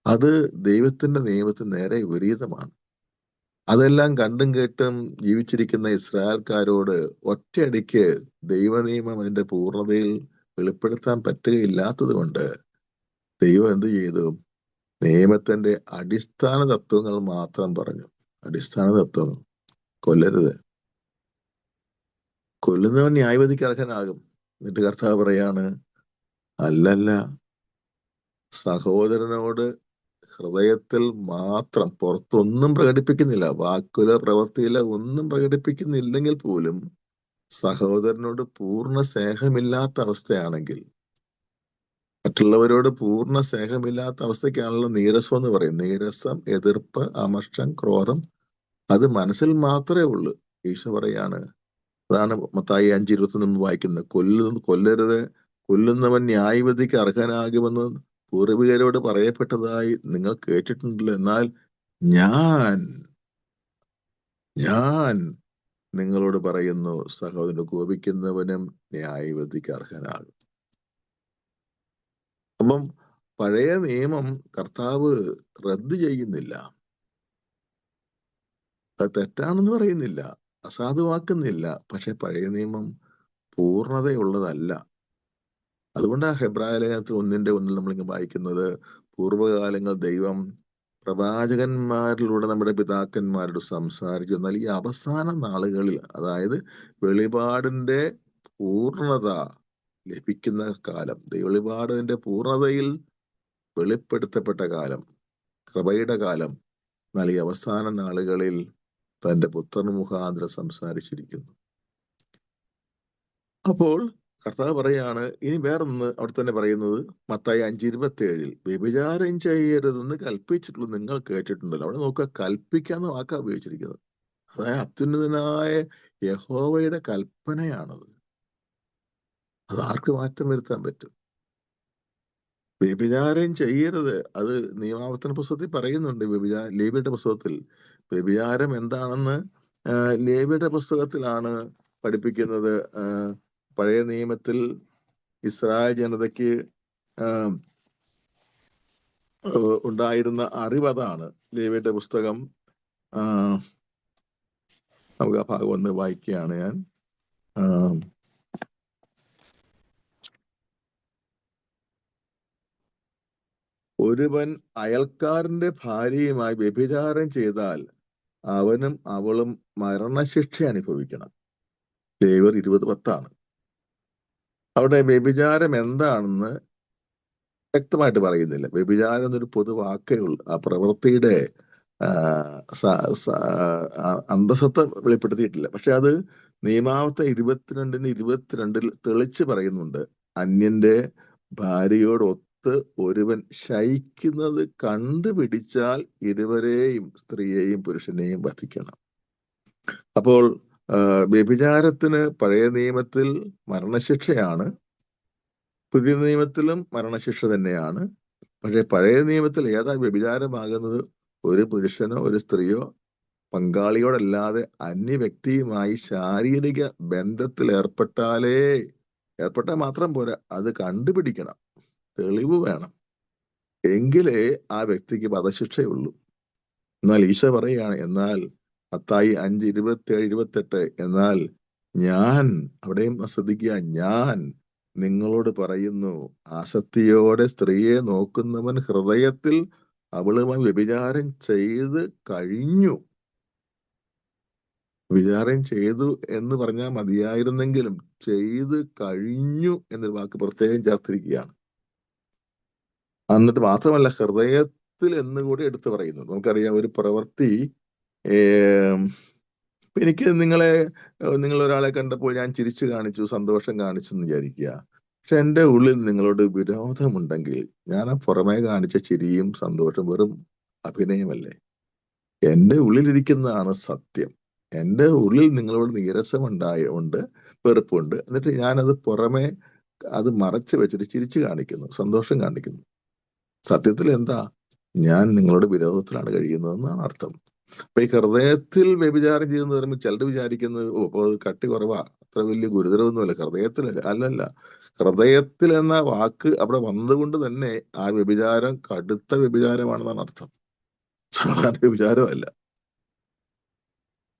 അത് ദൈവത്തിന്റെ നിയമത്തിന് നേരെ വിപരീതമാണ്. അതെല്ലാം കണ്ടും കേട്ടും ജീവിച്ചിരിക്കുന്ന ഇസ്രായേൽക്കാരോട് ഒറ്റയടിക്ക് ദൈവനിയമം അതിന്റെ പൂർണ്ണതയിൽ വെളിപ്പെടുത്താൻ പറ്റുകയില്ലാത്തത് കൊണ്ട് ദൈവം എന്ത് ചെയ്തു? നിയമത്തിന്റെ അടിസ്ഥാന തത്വങ്ങൾ മാത്രം പറഞ്ഞു. അടിസ്ഥാന തത്വങ്ങൾ. കൊല്ലരുത്. കൊല്ലുന്നവൻ ന്യായവിധിക്ക് അർഹനാകും. എന്നിട്ട് കർത്താവ് പറയാണ്, അല്ലല്ല, സഹോദരനോട് ഹൃദയത്തിൽ മാത്രം, പുറത്തൊന്നും പ്രകടിപ്പിക്കുന്നില്ല, വാക്കിലോ പ്രവൃത്തിയിലോ ഒന്നും പ്രകടിപ്പിക്കുന്നില്ലെങ്കിൽ പോലും സഹോദരനോട് പൂർണ്ണ സ്നേഹമില്ലാത്ത അവസ്ഥയാണെങ്കിൽ, മറ്റുള്ളവരോട് പൂർണ്ണ സ്നേഹമില്ലാത്ത അവസ്ഥയ്ക്കാണല്ലോ നീരസം എന്ന് പറയും. നീരസം, എതിർപ്പ്, അമർഷം, ക്രോധം, അത് മനസ്സിൽ മാത്രമേ ഉള്ളൂ. ഈശോ പറയാണ്, അതാണ് മത്തായി 5:21 വായിക്കുന്നത്, കൊല്ലരുത്, കൊല്ലുന്നവൻ ന്യായവിധിക്ക് അർഹനാകുമെന്ന് പൂർവികരോട് പറയപ്പെട്ടതായി നിങ്ങൾ കേട്ടിട്ടുണ്ടല്ലോ. എന്നാൽ ഞാൻ നിങ്ങളോട് പറയുന്നു, സഹോദരനെ കോപിക്കുന്നവനും ന്യായവിധിക്ക് അർഹനാകും. അപ്പം പഴയ നിയമം കർത്താവ് റദ്ദ് ചെയ്യുന്നില്ല, അത് തെറ്റാണെന്ന് പറയുന്നില്ല, അസാധുവാക്കുന്നില്ല. പക്ഷെ പഴയ നിയമം പൂർണ്ണതയുള്ളതല്ല. അതുകൊണ്ടാണ് ഹെബ്രായ ലേഖനത്തിൽ 1:1 നമ്മളിങ്ങനെ വായിക്കുന്നത്, പൂർവ്വകാലങ്ങൾ ദൈവം പ്രവാചകന്മാരിലൂടെ നമ്മുടെ പിതാക്കന്മാരോട് സംസാരിച്ചു. എന്നാൽ ഈ അവസാന നാളുകളിൽ, അതായത് വെളിപാടിന്റെ പൂർണ്ണത ലഭിക്കുന്ന കാലം, വെളിപാടിന്റെ പൂർണ്ണതയിൽ വെളിപ്പെടുത്തപ്പെട്ട കാലം, കൃപയുടെ കാലം, എന്നാൽ ഈ അവസാന നാളുകളിൽ തന്റെ പുത്രൻ മുഖാന്തരം സംസാരിച്ചിരിക്കുന്നു. അപ്പോൾ കർത്താവ് പറയാണ്, ഇനി വേറൊന്ന് അവിടെ തന്നെ പറയുന്നത്, മത്തായി 5:27, വ്യഭിചാരം ചെയ്യരുതെന്ന് കൽപ്പിച്ചിട്ടുള്ളത് നിങ്ങൾ കേട്ടിട്ടുണ്ടല്ലോ. അവിടെ നോക്കുക, കൽപ്പിക്കാന്ന് വാക്കാ ഉപയോഗിച്ചിരിക്കുന്നത്. അതായത് അത്യുന്നതനായ യഹോവയുടെ കൽപ്പനയാണത്. അത് ആർക്ക് മാറ്റം വരുത്താൻ പറ്റും? വ്യഭിചാരം ചെയ്യരുത്, അത് നിയമാവർത്തന പുസ്തകത്തിൽ പറയുന്നുണ്ട്. ലേവിയുടെ പുസ്തകത്തിൽ വ്യഭിചാരം എന്താണെന്ന് ലേവിയുടെ പുസ്തകത്തിലാണ് പഠിപ്പിക്കുന്നത്. പഴയ നിയമത്തിൽ ഇസ്രായേൽ ജനതയ്ക്ക് ഉണ്ടായിരുന്ന അറിവതാണ്. ലേവിയുടെ പുസ്തകം, നമുക്ക് ആ ഭാഗം ഒന്ന് വായിക്കുകയാണ് ഞാൻ. ഒരുവൻ അയൽക്കാരന്റെ ഭാര്യയുമായി വ്യഭിചാരം ചെയ്താൽ അവനും അവളും മരണശിക്ഷ അനുഭവിക്കണം. ലേവ്യർ 20:10. അവിടെ വ്യഭിചാരം എന്താണെന്ന് വ്യക്തമായിട്ട് പറയുന്നില്ല. വ്യഭിചാരം എന്നൊരു പൊതുവാക്കേ ഉള്ളൂ. ആ പ്രവൃത്തിയുടെ അന്തസത്ത വെളിപ്പെടുത്തിയിട്ടില്ല. പക്ഷെ അത് നിയമാവർത്തനം 22:22 തെളിച്ച് പറയുന്നുണ്ട്. അന്യന്റെ ഭാര്യയോടൊത്ത് ഒരുവൻ ശയിക്കുന്നത് കണ്ടുപിടിച്ചാൽ ഇരുവരെയും, സ്ത്രീയെയും പുരുഷനെയും വധിക്കണം. അപ്പോൾ വ്യഭിചാരത്തിന് പഴയ നിയമത്തിൽ മരണശിക്ഷയാണ്, പുതിയ നിയമത്തിലും മരണശിക്ഷ തന്നെയാണ്. പക്ഷെ പഴയ നിയമത്തിൽ ഏതാ വ്യഭിചാരമാകുന്നത്? ഒരു പുരുഷനോ ഒരു സ്ത്രീയോ പങ്കാളിയോടല്ലാതെ അന്യ വ്യക്തിയുമായി ശാരീരിക ബന്ധത്തിൽ ഏർപ്പെട്ടാൽ മാത്രം പോരാ, അത് കണ്ടുപിടിക്കണം, തെളിവ് വേണം, എങ്കിലേ ആ വ്യക്തിക്ക് വധശിക്ഷയുള്ളൂ. എന്നാൽ ഈശോ പറയുകയാണ്, എന്നാൽ മത്തായി 5:27-28, എന്നാൽ ഞാൻ, അവിടെയും ശ്രദ്ധിക്കുക, ഞാൻ നിങ്ങളോട് പറയുന്നു, ആസക്തിയോടെ സ്ത്രീയെ നോക്കുന്നവൻ ഹൃദയത്തിൽ അവളുമായി വ്യഭിചാരം ചെയ്ത് കഴിഞ്ഞു. വിചാരം ചെയ്തു എന്ന് പറഞ്ഞാൽ മതിയായിരുന്നെങ്കിലും ചെയ്ത് കഴിഞ്ഞു എന്നൊരു വാക്ക് പ്രത്യേകം ചേർത്തിരിക്കുകയാണ്. എന്നിട്ട് മാത്രമല്ല, ഹൃദയത്തിൽ എന്നുകൂടി എടുത്തു പറയുന്നു. നമുക്കറിയാം, ഒരു പ്രവൃത്തി, എനിക്ക് നിങ്ങൾ ഒരാളെ കണ്ടപ്പോൾ ഞാൻ ചിരിച്ചു കാണിച്ചു, സന്തോഷം കാണിച്ചു എന്ന് വിചാരിക്കുക. പക്ഷെ എൻ്റെ ഉള്ളിൽ നിങ്ങളോട് വിരോധമുണ്ടെങ്കിൽ ഞാൻ ആ പുറമേ കാണിച്ച ചിരിയും സന്തോഷം വെറും അഭിനയമല്ലേ? എൻ്റെ ഉള്ളിലിരിക്കുന്നതാണ് സത്യം. എൻ്റെ ഉള്ളിൽ നിങ്ങളോട് നീരസമുണ്ട്, വെറുപ്പുണ്ട്. എന്നിട്ട് ഞാനത് പുറമെ അത് മറച്ചു വെച്ചിട്ട് ചിരിച്ചു കാണിക്കുന്നു, സന്തോഷം കാണിക്കുന്നു. സത്യത്തിൽ എന്താ? ഞാൻ നിങ്ങളുടെ വിരോധത്തിലാണ് കഴിയുന്നതെന്നാണ് അർത്ഥം. അപ്പൊ ഈ ഹൃദയത്തിൽ വ്യഭിചാരം ചെയ്യുന്ന പറയുമ്പോൾ ചിലർ വിചാരിക്കുന്നത് അപ്പൊ അത് കട്ടി കുറവാ, അത്ര വലിയ ഗുരുതരമൊന്നുമല്ല. ഹൃദയത്തിലല്ല, അല്ലല്ല. ഹൃദയത്തിൽ എന്ന വാക്ക് അവിടെ വന്നതുകൊണ്ട് തന്നെ ആ വ്യഭിചാരം കടുത്ത വ്യഭിചാരമാണെന്നാണ് അർത്ഥം. സാധാരണ വ്യഭിചാരമല്ല.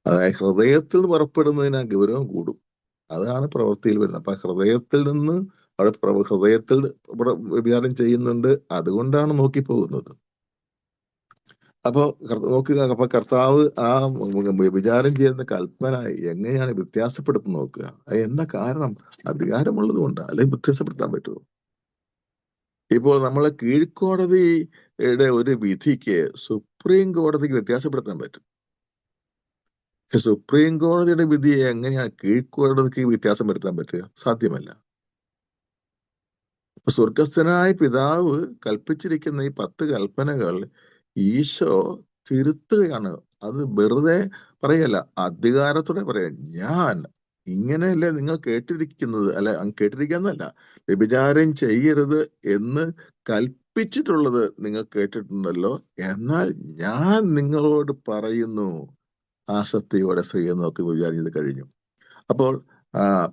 അതായത് ഹൃദയത്തിൽ നിന്ന് പുറപ്പെടുന്നതിന് ആ ഗൗരവം കൂടും. അതാണ് പ്രവൃത്തിയിൽ വരുന്നത്. അപ്പൊ ഹൃദയത്തിൽ നിന്ന് അവിടെ ഹൃദയത്തിൽ ഇവിടെ വ്യഭിചാരം ചെയ്യുന്നുണ്ട്, അതുകൊണ്ടാണ് നോക്കിപ്പോകുന്നത്. അപ്പൊ നോക്കുക, അപ്പൊ കർത്താവ് ആ വ്യഭിചാരം ചെയ്യുന്ന കൽപ്പന എങ്ങനെയാണ് വ്യത്യാസപ്പെടുത്തുന്നത് നോക്കുക. അത് എന്താ കാരണം? അധികാരമുള്ളത് കൊണ്ട്, അല്ലെങ്കിൽ വ്യത്യാസപ്പെടുത്താൻ പറ്റുമോ? ഇപ്പോൾ നമ്മളെ കീഴ്ക്കോടതിയുടെ ഒരു വിധിക്ക് സുപ്രീം കോടതിക്ക് വ്യത്യാസപ്പെടുത്താൻ പറ്റും. പക്ഷെ സുപ്രീം കോടതിയുടെ വിധിയെ എങ്ങനെയാണ് കീഴ്ക്കോടതിക്ക് വ്യത്യാസം വരുത്താൻ പറ്റുക? സാധ്യമല്ല. സ്വർഗസ്ഥനായ പിതാവ് കൽപ്പിച്ചിരിക്കുന്ന ഈ 10 കൽപ്പനകൾ ഈശോ തിരുത്തുകയാണ്. അത് വെറുതെ പറയല്ല, അധികാരത്തോടെ പറയാം. ഞാൻ ഇങ്ങനെയല്ലേ നിങ്ങൾ കേട്ടിരിക്കുന്നത്, അല്ല കേട്ടിരിക്കുന്നല്ല, വ്യഭിചാരം ചെയ്യരുത് എന്ന് കൽപ്പിച്ചിട്ടുള്ളത് നിങ്ങൾ കേട്ടിട്ടുണ്ടല്ലോ, എന്നാൽ ഞാൻ നിങ്ങളോട് പറയുന്നു, ആസക്തിയോടെ സ്ത്രീയെ നോക്കി വിചാരിച്ചത് കഴിഞ്ഞു. അപ്പോൾ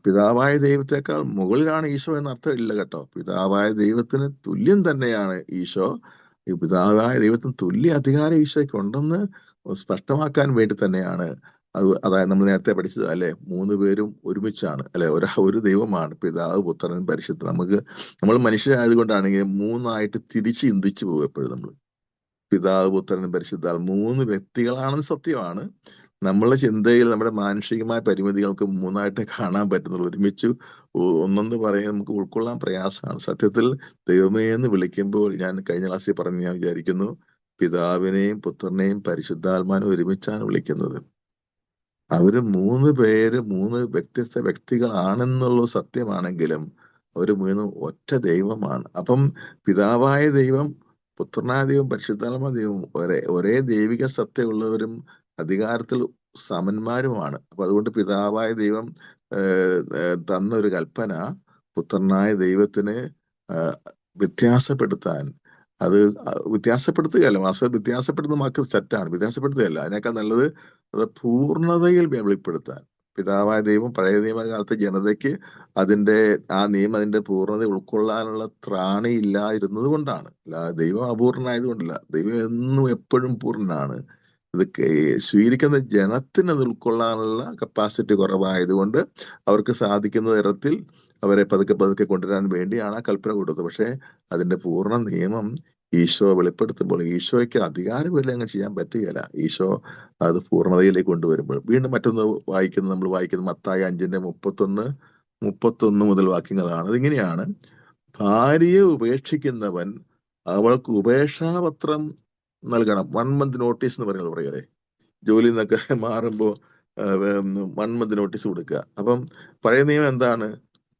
പിതാവായ ദൈവത്തെക്കാൾ മുകളിലാണ് ഈശോ എന്ന അർത്ഥം ഇല്ല കേട്ടോ. പിതാവായ ദൈവത്തിന് തുല്യം തന്നെയാണ് ഈശോ. ഈ പിതാവായ ദൈവത്തിന് തുല്യ അധികാരം ഈശോയ്ക്ക് ഉണ്ടെന്ന് സ്പഷ്ടമാക്കാൻ വേണ്ടി തന്നെയാണ് അതായത് നമ്മൾ നേരത്തെ പഠിച്ചത് അല്ലെ, 3 പേരും ഒരുമിച്ചാണ് അല്ലെ, ഒരു ദൈവമാണ് പിതാവ്, പുത്രൻ, പരിശുദ്ധൻ. നമ്മൾ മനുഷ്യരായതുകൊണ്ടാണെങ്കിൽ 3ആയിട്ട് തിരിച്ച് ചിന്തിച്ചു പോകും എപ്പോഴും നമ്മൾ. പിതാവ്, പുത്രൻ, പരിശുദ്ധാൽ 3 വ്യക്തികളാണെന്ന് സത്യമാണ്. നമ്മളെ ചിന്തയിൽ നമ്മുടെ മാനുഷികമായ പരിമിതികൾക്ക് 3ആയിട്ട് കാണാൻ പറ്റുന്നുള്ളൂ. ഒരുമിച്ച് ഒന്നെന്ന് പറയാൻ നമുക്ക് ഉൾക്കൊള്ളാൻ പ്രയാസമാണ്. സത്യത്തിൽ ദൈവമേ എന്ന് വിളിക്കുമ്പോൾ, ഞാൻ കഴിഞ്ഞ ക്ലാസ്സിൽ പറഞ്ഞ് ഞാൻ വിചാരിക്കുന്നു, പിതാവിനെയും പുത്രനെയും പരിശുദ്ധാത്മാവിനെ ഒരുമിച്ചാണ് വിളിക്കുന്നത്. അവര് 3 പേര് 3 വ്യത്യസ്ത വ്യക്തികളാണെന്നുള്ളത് സത്യമാണെങ്കിലും അവര് 3 ഒറ്റ ദൈവമാണ്. അപ്പം പിതാവായ ദൈവം, പുത്രനായ ദൈവം, പരിശുദ്ധാത്മാ ദൈവം ഒരേ ദൈവിക സത്യമുള്ളവരും അധികാരത്തിൽ സമന്മാരുമാണ്. അപ്പൊ അതുകൊണ്ട് പിതാവായ ദൈവം തന്ന ഒരു കൽപ്പന പുത്രനായ ദൈവത്തിന് വ്യത്യാസപ്പെടുത്താൻ, അത് വ്യത്യാസപ്പെടുത്തുകയല്ല, മാസ്റ്റർ വ്യത്യാസപ്പെടുന്ന വാക്ക് തെറ്റാണ്, വ്യത്യാസപ്പെടുത്തുകയല്ല. അതിനേക്കാൾ നല്ലത് അത് പൂർണ്ണതയിൽ വെളിപ്പെടുത്താൻ. പിതാവായ ദൈവം പഴയ നിയമകാലത്തെ ജനതയ്ക്ക് അതിന്റെ അതിന്റെ പൂർണ്ണത ഉൾക്കൊള്ളാനുള്ള ത്രാണി ഇല്ലായിരുന്നത് കൊണ്ടാണ്. ദൈവം അപൂർണനായത് കൊണ്ടല്ല, ദൈവം എന്നും എപ്പോഴും പൂർണ്ണനാണ്. ഇത് സ്വീകരിക്കുന്ന ജനത്തിന് അത് ഉൾക്കൊള്ളാനുള്ള കപ്പാസിറ്റി കുറവായതുകൊണ്ട് അവർക്ക് സാധിക്കുന്ന തരത്തിൽ അവരെ പതുക്കെ കൊണ്ടുവരാൻ വേണ്ടിയാണ് ആ കൽപ്പന കൊടുത്തത്. പക്ഷെ അതിന്റെ പൂർണ്ണ നിയമം ഈശോ വെളിപ്പെടുത്തുമ്പോൾ ഈശോയ്ക്ക് അധികാരമില്ല, അങ്ങനെ ചെയ്യാൻ പറ്റുകയില്ല. ഈശോ അത് പൂർണ്ണതയിലേക്ക് കൊണ്ടുവരുമ്പോൾ വീണ്ടും മറ്റൊന്ന് നമ്മൾ വായിക്കുന്നത് മത്തായി 5:31 മുതൽ വാക്യങ്ങളാണ്. അതിങ്ങനെയാണ്: ഭാര്യയെ ഉപേക്ഷിക്കുന്നവൻ അവൾക്ക് ഉപേക്ഷാപത്രം നൽകണം. 1 month നോട്ടീസ് എന്ന് പറയുന്നത് പറയല്ലേ, ജോലി നിന്നൊക്കെ മാറുമ്പോൾ 1 month നോട്ടീസ് കൊടുക്കുക. അപ്പം പഴയ നിയമം എന്താണ്?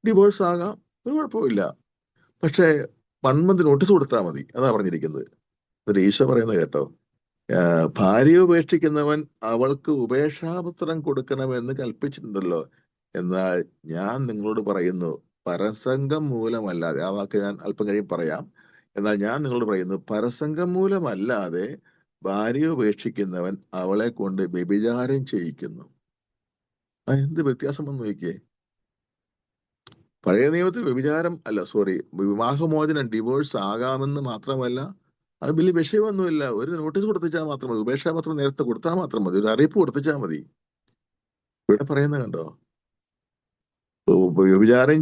ഡിവോഴ്സ് ആകാം, ഒരു കുഴപ്പമില്ല, പക്ഷെ 1 month നോട്ടീസ് കൊടുത്താൽ മതി. അതാ പറഞ്ഞിരിക്കുന്നത്. എന്നിട്ട് ഈശോ പറയുന്നത് കേട്ടോ, ഭാര്യയെ ഉപേക്ഷിക്കുന്നവൻ അവൾക്ക് ഉപേക്ഷാപത്രം കൊടുക്കണമെന്ന് കൽപ്പിച്ചിട്ടുണ്ടല്ലോ, എന്നാൽ ഞാൻ നിങ്ങളോട് പറയുന്നു, പരസംഗം മൂലമല്ലാതെ, ആ വാക്ക് ഞാൻ അല്പം കഴിയും പറയാം, എന്നാൽ ഞാൻ നിങ്ങളോട് പറയുന്നു, പരസംഗം മൂലമല്ലാതെ ഭാര്യയെ ഉപേക്ഷിക്കുന്നവൻ അവളെ കൊണ്ട് വ്യഭിചാരം ചെയ്യിക്കുന്നു. എന്ത് വ്യത്യാസം വന്നു നോക്കിയേ. പഴയ നിയമത്തിൽ വിവാഹമോചനം, ഡിവോഴ്സ് ആകാമെന്ന് മാത്രമല്ല, അത് വലിയ വിഷയമൊന്നുമില്ല. ഒരു നോട്ടീസ് കൊടുത്തിച്ചാൽ മാത്രം മതി, ഉപേക്ഷാപത്രം നേരത്തെ കൊടുത്താൽ മാത്രം മതി, ഒരു അറിയിപ്പ് കൊടുത്തിച്ചാൽ മതി. ഇവിടെ പറയുന്നത് കണ്ടോ, വ്യഭിചാരം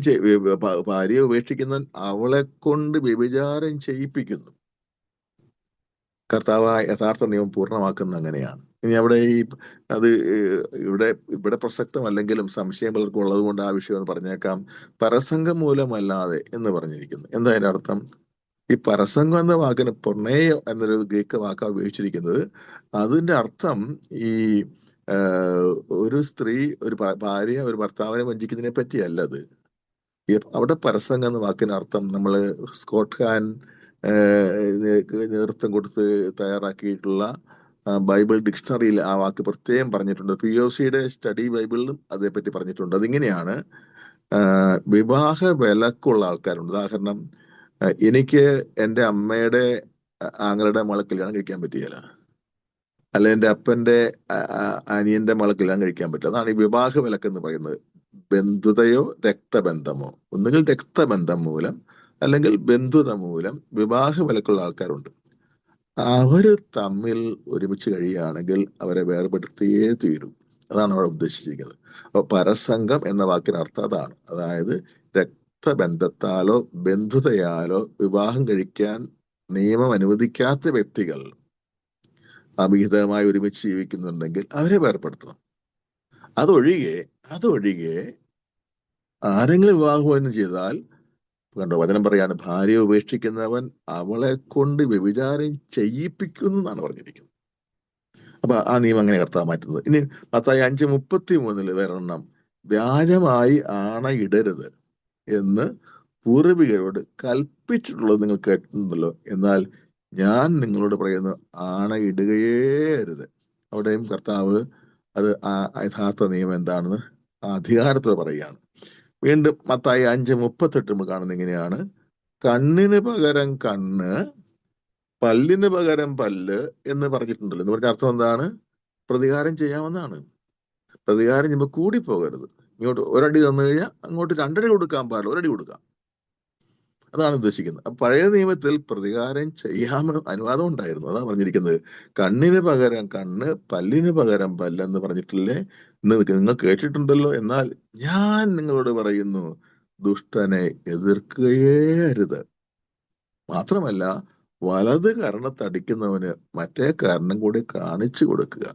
ഭാര്യയെ ഉപേക്ഷിക്കുന്നവൻ അവളെ കൊണ്ട് വ്യഭിചാരം ചെയ്യിപ്പിക്കുന്നു. കർത്താവ് യഥാർത്ഥ നിയമം പൂർണ്ണമാക്കുന്ന അങ്ങനെയാണ്. ഇനി അവിടെ അത് ഇവിടെ പ്രസക്തമല്ലെങ്കിലും സംശയം പലർക്കും ഉള്ളത് കൊണ്ട് ആ വിഷയം എന്ന് പറഞ്ഞേക്കാം. പരസംഗം മൂലമല്ലാതെ എന്ന് പറഞ്ഞിരിക്കുന്നു. എന്താ അതിന്റെ അർത്ഥം? ഈ പരസംഗം എന്ന വാക്കിന് പൊർണേയോ എന്നൊരു ഗ്രീക്ക് വാക്കാണ് ഉപയോഗിച്ചിരിക്കുന്നത്. അതിന്റെ അർത്ഥം ഈ ഒരു സ്ത്രീ ഒരു ഭാര്യ ഒരു ഭർത്താവിനെ വഞ്ചിക്കുന്നതിനെ പറ്റിയല്ല അത്. അവിടെ പരസംഗം എന്ന വാക്കിന് അർത്ഥം നമ്മൾ സ്കോട്ട് ഹാൻ നേതൃത്വം കൊടുത്ത് തയ്യാറാക്കിയിട്ടുള്ള ബൈബിൾ ഡിക്ഷണറിയിൽ ആ വാക്ക് പ്രത്യേകം പറഞ്ഞിട്ടുണ്ട്. POCയുടെ സ്റ്റഡി ബൈബിളിലും അതേപ്പറ്റി പറഞ്ഞിട്ടുണ്ട്. അതിങ്ങനെയാണ്: വിവാഹ വിലക്കുള്ള ആൾക്കാരുണ്ട്. ഉദാഹരണം, എനിക്ക് എൻ്റെ അമ്മയുടെ ആങ്ങളുടെ മകളെ കല്യാണം കഴിക്കാൻ പറ്റുകയില്ല, അല്ല എൻ്റെ അപ്പന്റെ അനിയന്റെ മകളെ കല്യാണം കഴിക്കാൻ പറ്റും. അതാണ് ഈ വിവാഹ വിലക്ക് എന്ന് പറയുന്നത്. ബന്ധുതയോ രക്തബന്ധമോ, ഒന്നുകിൽ രക്തബന്ധം മൂലം അല്ലെങ്കിൽ ബന്ധുത മൂലം വിവാഹ വിലക്കുള്ള ആൾക്കാരുണ്ട്. അവര് തമ്മിൽ ഒരുമിച്ച് കഴിയുകയാണെങ്കിൽ അവരെ വേർപെടുത്തിയേ തീരൂ. അതാണ് അവിടെ ഉദ്ദേശിച്ചിരിക്കുന്നത്. അപ്പൊ പരസംഗം എന്ന വാക്കിന് അർത്ഥം അതാണ്. അതായത് രക്തബന്ധത്താലോ ബന്ധുതയാലോ വിവാഹം കഴിക്കാൻ നിയമം അനുവദിക്കാത്ത വ്യക്തികൾ അവിഹിതമായി ഒരുമിച്ച് ജീവിക്കുന്നുണ്ടെങ്കിൽ അവരെ വേർപെടുത്തണം. അതൊഴികെ ആരെങ്കിലും വിവാഹമോചനം ചെയ്താൽ, കണ്ടോ വചനം പറയാണ്, ഭാര്യയെ ഉപേക്ഷിക്കുന്നവൻ അവളെ കൊണ്ട് വ്യഭിചാരം ചെയ്യിപ്പിക്കുന്നു എന്നാണ് പറഞ്ഞിരിക്കുന്നത്. അപ്പൊ ആ നിയമം അങ്ങനെ കർത്താവ് മാറ്റുന്നത്. ഇനി മത്തായി 5:33 വേറെണ്ണം, വ്യാജമായി ആണയിടരുത് എന്ന് പൂർവികരോട് കൽപ്പിച്ചിട്ടുള്ളത് നിങ്ങൾ കേട്ടിട്ടുണ്ടല്ലോ, എന്നാൽ ഞാൻ നിങ്ങളോട് പറയുന്നു, ആണയിടുകയേ അരുത്. അവിടെയും കർത്താവ് അത് ആ യഥാർത്ഥ നിയമം എന്താണെന്ന് ആ അധികാരത്തോടെ പറയുകയാണ്. വീണ്ടും മത്തായി 5:38 കാണുന്നത് ഇങ്ങനെയാണ്, കണ്ണിന് പകരം കണ്ണ്, പല്ലിന് പകരം പല്ല് എന്ന് പറഞ്ഞിട്ടുണ്ടല്ലോ. എന്ന് പറഞ്ഞ അർത്ഥം എന്താണ്? പ്രതികാരം ചെയ്യാമെന്നാണ്. പ്രതികാരം ചെയ്യുമ്പോൾ കൂടി പോകരുത്. ഇങ്ങോട്ട് ഒരടി തന്നു കഴിഞ്ഞാൽ അങ്ങോട്ട് 2 അടി കൊടുക്കാൻ പാടില്ല, 1 അടി കൊടുക്കാം. അതാണ് ഉദ്ദേശിക്കുന്നത്. അപ്പൊ പഴയ നിയമത്തിൽ പ്രതികാരം ചെയ്യാമെന്ന് അനുവാദം ഉണ്ടായിരുന്നു. അതാണ് പറഞ്ഞിരിക്കുന്നത്, കണ്ണിന് പകരം കണ്ണ്, പല്ലിന് പകരം പല്ലെന്ന് പറഞ്ഞിട്ടില്ലേ, നിങ്ങൾ കേട്ടിട്ടുണ്ടല്ലോ, എന്നാൽ ഞാൻ നിങ്ങളോട് പറയുന്നു, ദുഷ്ടനെ എതിർക്കുകയേ അരുത്. മാത്രമല്ല, വലത് കർണത്തടിക്കുന്നവന് മറ്റേ കർണം കൂടി കാണിച്ചു കൊടുക്കുക.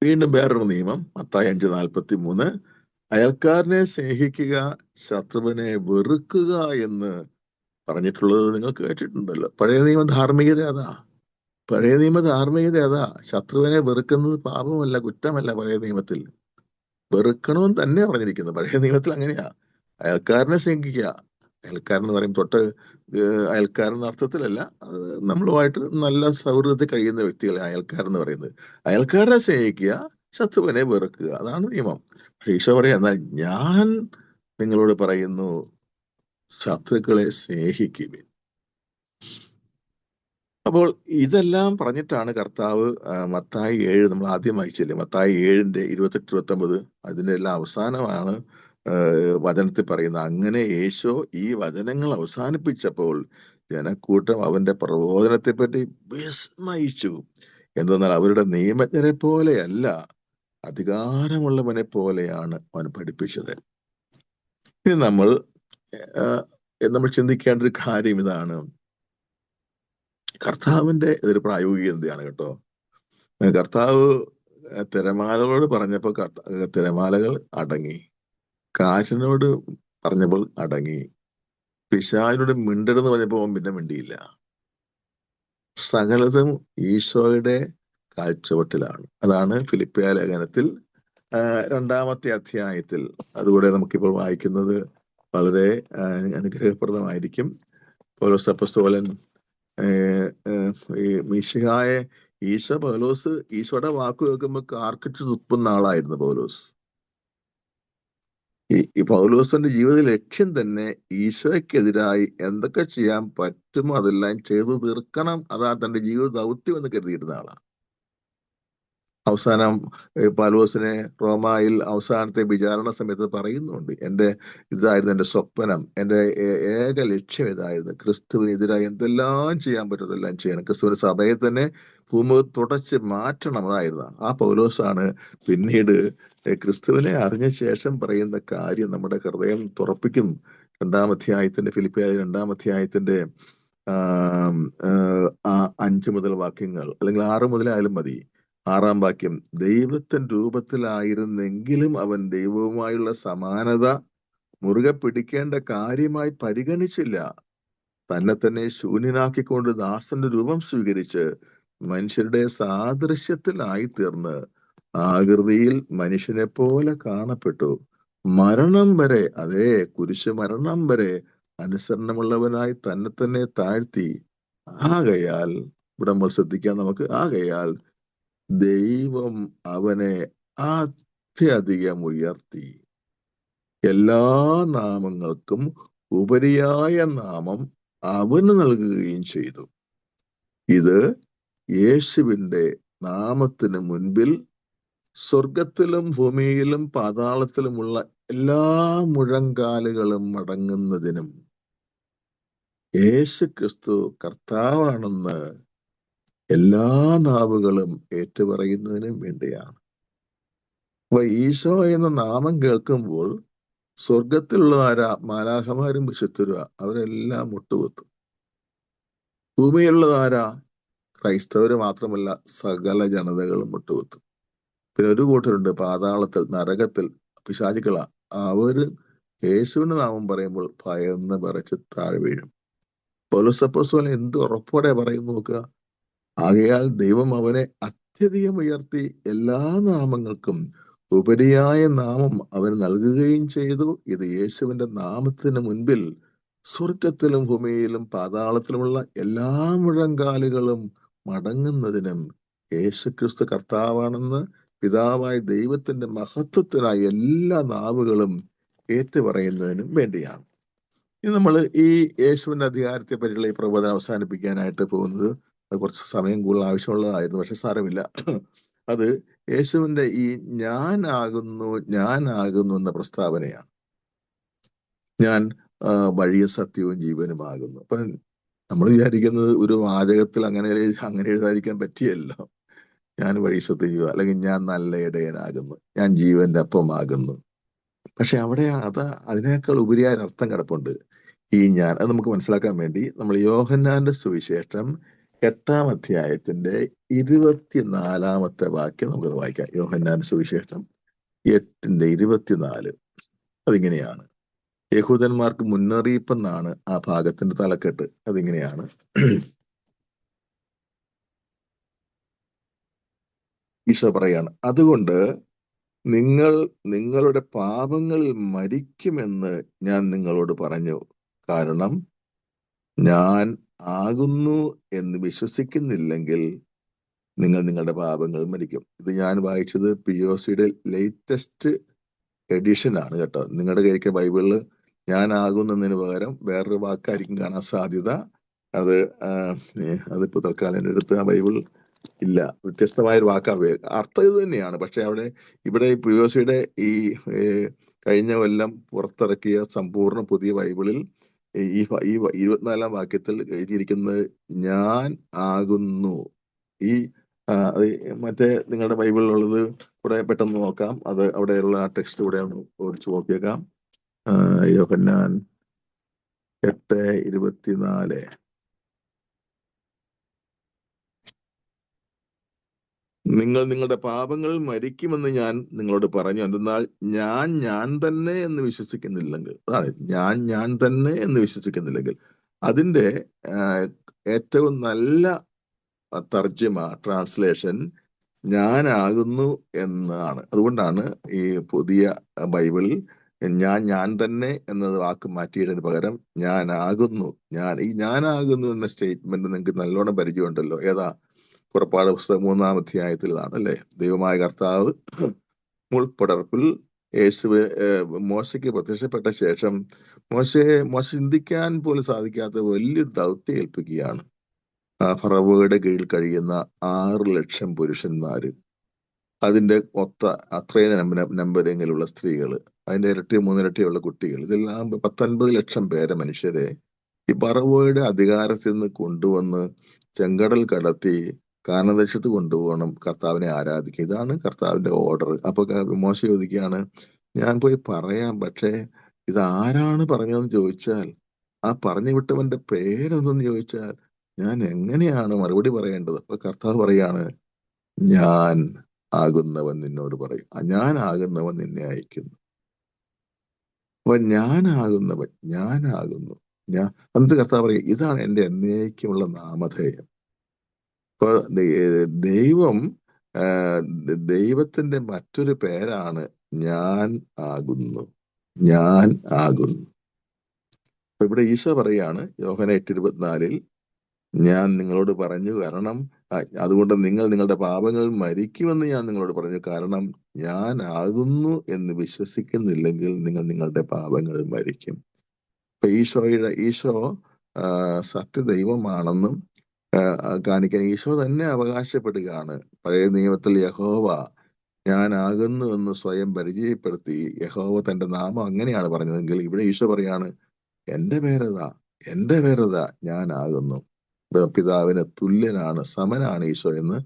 വീണ്ടും വേറൊരു നിയമം, മത്തായി 5:43, അയൽക്കാരനെ സ്നേഹിക്കുക, ശത്രുവിനെ വെറുക്കുക എന്ന് പറഞ്ഞിട്ടുള്ളത് നിങ്ങൾ കേട്ടിട്ടുണ്ടല്ലോ. പഴയ നിയമ ധാർമ്മികത അതാ. ശത്രുവിനെ വെറുക്കുന്നത് പാപമല്ല, കുറ്റമല്ല. പഴയ നിയമത്തിൽ വെറുക്കണമെന്ന് തന്നെ പറഞ്ഞിരിക്കുന്നത്. പഴയ നിയമത്തിൽ അങ്ങനെയാ. അയൽക്കാരനെ സ്നേഹിക്കുക. അയൽക്കാരൻ എന്ന് പറയും തൊട്ട് അയൽക്കാരൻ എന്ന അർത്ഥത്തിലല്ല, നമ്മളുമായിട്ട് നല്ല സൗഹൃദത്തിൽ കഴിയുന്ന വ്യക്തികളെ അയൽക്കാരൻ എന്ന് പറയുന്നത്. അയൽക്കാരനെ സ്നേഹിക്കുക, ശത്രുവിനെ വെറുക്കുക, അതാണ് നിയമം. പക്ഷെ ഈശോ പറയാ, എന്നാൽ ഞാൻ നിങ്ങളോട് പറയുന്നു, ശത്രുക്കളെ സ്നേഹിക്കുക. അപ്പോൾ ഇതെല്ലാം പറഞ്ഞിട്ടാണ് കർത്താവ് മത്തായി 7 നമ്മൾ ആദ്യം വായിച്ചില്ലേ, മത്തായി 7:28-29, അതിന്റെ എല്ലാം അവസാനമാണ് വചനത്തിൽ പറയുന്നത്. അങ്ങനെ യേശോ ഈ വചനങ്ങൾ അവസാനിപ്പിച്ചപ്പോൾ ജനക്കൂട്ടം അവന്റെ പ്രബോധനത്തെ പറ്റി വിസ്മയിച്ചു. എന്തെന്നാൽ അവരുടെ നിയമജ്ഞരെ പോലെയല്ല, അധികാരമുള്ളവനെ പോലെയാണ് അവൻ പഠിപ്പിച്ചത്. ഇനി നമ്മൾ ചിന്തിക്കേണ്ട ഒരു കാര്യം ഇതാണ്, കർത്താവിന്റെ ഇതൊരു പ്രായോഗികതയാണ് കേട്ടോ. കർത്താവ് തിരമാലകളോട് പറഞ്ഞപ്പോൾ തിരമാലകൾ അടങ്ങി, കാറ്റിനോട് പറഞ്ഞപ്പോൾ അടങ്ങി, പിശാചിനോട് മിണ്ടരുന്ന് പറഞ്ഞപ്പോൾ അവൻ പിന്നെ മിണ്ടിയില്ല. സകലതും ഈശോയുടെ കാഴ്ചവട്ടിലാണ്. അതാണ് ഫിലിപ്പിയ ലേഖനത്തിൽ 2-ാമത്തെ അധ്യായത്തിൽ, അതുകൂടെ നമുക്കിപ്പോൾ വായിക്കുന്നത് വളരെ അനുഗ്രഹപ്രദമായിരിക്കും. പൗലോസ് അപ്പോസ്തലൻ ഈ മിശിഹായെ ഈശോയുടെ വാക്ക് കേൾക്കുമ്പോൾ കാർക്കിട്ട് തുപ്പുന്ന ആളായിരുന്നു പൗലോസ്. ഈ പൗലോസിന്റെ ജീവിത ലക്ഷ്യം തന്നെ ഈശോയ്ക്കെതിരായി എന്തൊക്കെ ചെയ്യാൻ പറ്റുമോ അതെല്ലാം ചെയ്തു തീർക്കണം, അതാ തന്റെ ജീവിത ദൗത്യം എന്ന് കരുതിയിരുന്ന ആളാണ്. അവസാനം പൗലോസിനെ റോമായിൽ അവസാനത്തെ വിചാരണ സമയത്ത് പറയുന്നുണ്ട്, ഇതായിരുന്നു എൻ്റെ സ്വപ്നം, എൻ്റെ ഏക ലക്ഷ്യം ഇതായിരുന്നു, ക്രിസ്തുവിനെതിരായി എന്തെല്ലാം ചെയ്യാൻ പറ്റും അതെല്ലാം ചെയ്യണം, ക്രിസ്തുവിന്റെ സഭയെ തന്നെ ഭൂമി തുടച്ച് മാറ്റണം. അതായിരുന്നു ആ പൗലോസാണ് പിന്നീട് ക്രിസ്തുവിനെ അറിഞ്ഞ ശേഷം പറയുന്ന കാര്യം നമ്മുടെ ഹൃദയം തുറപ്പിക്കും. 2-ാം അധ്യായത്തിന്റെ ഫിലിപ്പിയ 2-ാം അധ്യായത്തിന്റെ 5 മുതൽ വാക്യങ്ങൾ, അല്ലെങ്കിൽ 6 മുതലായാലും മതി. 6-ാം വാക്യം, ദൈവത്തിൻ രൂപത്തിലായിരുന്നെങ്കിലും അവൻ ദൈവവുമായുള്ള സമാനത മുറുകെ പിടിക്കേണ്ട കാര്യമായി പരിഗണിച്ചില്ല. തന്നെ ശൂന്യനാക്കിക്കൊണ്ട് ദാസന്റെ രൂപം സ്വീകരിച്ച് മനുഷ്യരുടെ സാദൃശ്യത്തിലായി തീർന്ന് ആകൃതിയിൽ മനുഷ്യനെ പോലെ കാണപ്പെട്ടു. മരണം വരെ, അതേ കുരിശ് മരണം വരെ അനുസരണമുള്ളവനായി തന്നെ താഴ്ത്തി. ആകയാൽ, ഇവിടെ നമ്മൾ ശ്രദ്ധിക്കാം നമുക്ക്, ആകയാൽ ദൈവം അവനെ അത്യധികം ഉയർത്തി എല്ലാ നാമങ്ങൾക്കും ഉപരിയായ നാമം അവന് നൽകുകയും ചെയ്തു. ഇത് യേശുവിന്റെ നാമത്തിന് മുൻപിൽ സ്വർഗത്തിലും ഭൂമിയിലും പാതാളത്തിലുമുള്ള എല്ലാ മുഴങ്കാലുകളും മടങ്ങുന്നതിനും യേശു ക്രിസ്തു കർത്താവാണെന്ന് എല്ലാ നാവുകളും ഏറ്റുപറയുന്നതിനും വേണ്ടിയാണ്. അപ്പൊ ഈശോ എന്ന നാമം കേൾക്കുമ്പോൾ സ്വർഗത്തിലുള്ള ആരാ? മാലാഖമാരും വിശുദ്ധരുവാ, അവരെല്ലാം മുട്ടുകുത്തും. ഭൂമിയിലുള്ളത് ആരാ? ക്രൈസ്തവര് മാത്രമല്ല, സകല ജനതകളും മുട്ടുകുത്തും. പിന്നെ ഒരു കൂട്ടരുണ്ട് പാതാളത്തിൽ, നരകത്തിൽ, പിശാചുക്കളാ. അവര് യേശുവിന്റെ നാമം പറയുമ്പോൾ ഭയന്ന് വിറച്ച് താഴെ വീഴും. പൗലോസപ്പോസ്തലൻ എന്ത് ഉറപ്പോടെ പറയും നോക്കുക. ആകയാൽ ദൈവം അവനെ അത്യധികം ഉയർത്തി എല്ലാ നാമങ്ങൾക്കും ഉപരിയായ നാമം അവന് നൽകുകയും ചെയ്തു. ഇത് യേശുവിന്റെ നാമത്തിന് മുൻപിൽ സ്വർഗത്തിലും ഭൂമിയിലും പാതാളത്തിലുമുള്ള എല്ലാ മുഴങ്കാലുകളും മടങ്ങുന്നതിനും യേശുക്രിസ്തു കർത്താവാണെന്ന് പിതാവായ ദൈവത്തിന്റെ മഹത്വത്തിനായി എല്ലാ നാവുകളും ഏറ്റുപറയുന്നതിനും വേണ്ടിയാണ്. ഇനി നമ്മൾ ഈ യേശുവിന്റെ അധികാരത്തെ പറ്റിയുള്ള ഈ പ്രബോധനം അവസാനിപ്പിക്കാനായിട്ട് പോകുന്നത് കുറച്ച് സമയം കൂടുതൽ ആവശ്യമുള്ളതായിരുന്നു. പക്ഷെ സാരമില്ല. അത് യേശുവിന്റെ ഈ ഞാനാകുന്നു എന്ന പ്രസ്താവനയാണ്. ഞാൻ വഴിയും സത്യവും ജീവനുമാകുന്നു. അപ്പൊ നമ്മൾ വിചാരിക്കുന്നത് ഒരു വാചകത്തിൽ അങ്ങനെ എഴുതാതിരിക്കാൻ പറ്റിയല്ലോ. ഞാൻ വഴി സത്യം ജീവൻ, അല്ലെങ്കിൽ ഞാൻ നല്ല ഇടയനാകുന്നു, ഞാൻ ജീവന്റെ അപ്പമാകുന്നു. പക്ഷെ അവിടെ അതിനേക്കാൾ ഉപരിയായ അർത്ഥം കിടപ്പുണ്ട്. ഈ ഞാൻ, അത് നമുക്ക് മനസ്സിലാക്കാൻ വേണ്ടി നമ്മൾ യോഹന്നാന്റെ സുവിശേഷം 8-ാം അധ്യായത്തിന്റെ 24-ാമത്തെ വാക്യം നമുക്ക് വായിക്കാം. യോഹന്നാന്റെ സുവിശേഷം 8:24. അതിങ്ങനെയാണ്. യഹൂദന്മാർക്ക് മുന്നറിയിപ്പെന്നാണ് ആ ഭാഗത്തിന്റെ തലക്കെട്ട്. അതിങ്ങനെയാണ്. ഈശോ പറയാണ്, അതുകൊണ്ട് നിങ്ങൾ നിങ്ങളുടെ പാപങ്ങളിൽ മരിക്കുമെന്ന് ഞാൻ നിങ്ങളോട് പറഞ്ഞു. കാരണം ഞാൻ ആകുന്നു എന്ന് വിശ്വസിക്കുന്നില്ലെങ്കിൽ നിങ്ങൾ നിങ്ങളുടെ പാപങ്ങൾ മരിക്കും. ഇത് ഞാൻ വായിച്ചത് POCയുടെ ലേറ്റസ്റ്റ് എഡിഷൻ ആണ് കേട്ടോ. നിങ്ങളുടെ കയ്യിലേക്ക് ബൈബിളില് ഞാൻ ആകുന്നതിന് പകരം വേറൊരു വാക്കായിരിക്കും കാണാൻ സാധ്യത. അതിപ്പോ തൽക്കാലം എൻ്റെ അടുത്ത് ആ ബൈബിൾ ഇല്ല. വ്യത്യസ്തമായൊരു വാക്കാ. അർത്ഥം ഇത് തന്നെയാണ്. പക്ഷെ ഇവിടെ POCയുടെ ഈ കഴിഞ്ഞ കൊല്ലം പുറത്തിറക്കിയ സമ്പൂർണ്ണ പുതിയ ബൈബിളിൽ ഈ 24-ാം വാക്യത്തിൽ എഴുതിയിരിക്കുന്നത് ഞാൻ ആകുന്നു. ഈ മറ്റേ നിങ്ങളുടെ ബൈബിളിലുള്ളത് കൂടെ പെട്ടെന്ന് നോക്കാം. അത് അവിടെയുള്ള ആ ടെക്സ്റ്റ് കൂടെ ഒന്ന് ഓടിച്ചു നോക്കിയേക്കാം. യോഹന്നാൻ 8:24. നിങ്ങൾ നിങ്ങളുടെ പാപങ്ങൾ മരിക്കുമെന്ന് ഞാൻ നിങ്ങളോട് പറഞ്ഞു. എന്തെന്നാൽ ഞാൻ തന്നെ എന്ന് വിശ്വസിക്കുന്നില്ലെങ്കിൽ, അതാണ് ഞാൻ തന്നെ എന്ന് വിശ്വസിക്കുന്നില്ലെങ്കിൽ. അതിന്റെ ഏറ്റവും നല്ല തർജ്ജിമ, ട്രാൻസ്ലേഷൻ ഞാനാകുന്നു എന്നാണ്. അതുകൊണ്ടാണ് ഈ പുതിയ ബൈബിളിൽ ഞാൻ തന്നെ എന്നത് വാക്ക് മാറ്റിയതിന് പകരം ഞാനാകുന്നു. ഈ ഞാനാകുന്നു എന്ന സ്റ്റേറ്റ്മെന്റ് നിങ്ങൾക്ക് നല്ലോണം പരിചയമുണ്ടല്ലോ. ഏതാ? പുറപ്പാട് പുസ്തകം 3-ാം അധ്യായത്തിൽ ഇതാണ് അല്ലേ. ദൈവമായ കർത്താവ് മുൾപ്പടർപ്പിൽ മോശയ്ക്ക് പ്രത്യക്ഷപ്പെട്ട ശേഷം മോശ ചിന്തിക്കാൻ പോലും സാധിക്കാത്ത വലിയൊരു ദൗത്യം ഏൽപ്പിക്കുകയാണ്. ഫറവോയുടെ കീഴിൽ കഴിയുന്ന 6 ലക്ഷം പുരുഷന്മാര്, അതിന്റെ അത്രയും നമ്പരെങ്കിലുള്ള സ്ത്രീകള്, അതിന്റെ ഇരട്ടി 3 ഇരട്ടിയുള്ള കുട്ടികൾ, ഇതെല്ലാം 19 ലക്ഷം മനുഷ്യരെ ഈ ഫറവോയുടെ അധികാരത്തിൽ നിന്ന് കൊണ്ടുവന്ന് ചെങ്കടൽ കടത്തി കാനദേശത്ത് കൊണ്ടുപോകണം, കർത്താവിനെ ആരാധിക്കുക. ഇതാണ് കർത്താവിന്റെ ഓർഡർ. അപ്പൊ മോശ ചോദിക്കുകയാണ്, ഞാൻ പോയി പറയാം, പക്ഷേ ഇത് ആരാണ് പറഞ്ഞതെന്ന് ചോദിച്ചാൽ, ആ പറഞ്ഞു വിട്ടവന്റെ പേരെന്തെന്ന് ചോദിച്ചാൽ ഞാൻ എങ്ങനെയാണ് മറുപടി പറയേണ്ടത്? അപ്പൊ കർത്താവ് പറയാണ്, ഞാൻ ആകുന്നവൻ നിന്നോട് പറയും, ഞാൻ ആകുന്നവൻ നിന്നെ അയക്കുന്നു. അപ്പൊ ഞാനാകുന്നവൻ, ഞാനാകുന്നു. എന്നിട്ട് കർത്താവ് പറയും, ഇതാണ് എന്റെ എന്നേക്കുമുള്ള നാമധേയം. അപ്പൊ ദൈവത്തിന്റെ മറ്റൊരു പേരാണ് ഞാൻ ആകുന്നു. ഞാൻ ആകുന്നു. അപ്പൊ ഇവിടെ ഈശോ പറയാണ് യോഹന്നാൻ 8:24, ഞാൻ നിങ്ങളോട് പറഞ്ഞു, കാരണം അതുകൊണ്ട് നിങ്ങൾ നിങ്ങളുടെ പാപങ്ങൾ മരിക്കുമെന്ന് ഞാൻ നിങ്ങളോട് പറഞ്ഞു, കാരണം ഞാൻ ആകുന്നു എന്ന് വിശ്വസിക്കുന്നില്ലെങ്കിൽ നിങ്ങൾ നിങ്ങളുടെ പാപങ്ങൾ മരിക്കും. അപ്പൊ ഈശോ സത്യദൈവമാണെന്നും കാണിക്കാൻ ഈശോ തന്നെ അവകാശപ്പെടുകയാണ്. പഴയ നിയമത്തിൽ യഹോവ ഞാനാകുന്നു എന്ന് സ്വയം പരിചയപ്പെടുത്തി യഹോവ തന്റെ നാമം അങ്ങനെയാണ് പറഞ്ഞതെങ്കിൽ ഇവിടെ ഈശോ പറയാണ് എന്റെ പേരതാ ഞാനാകുന്നു. പിതാവിന് തുല്യനാണ്, സമനാണ് ഈശോ എന്ന്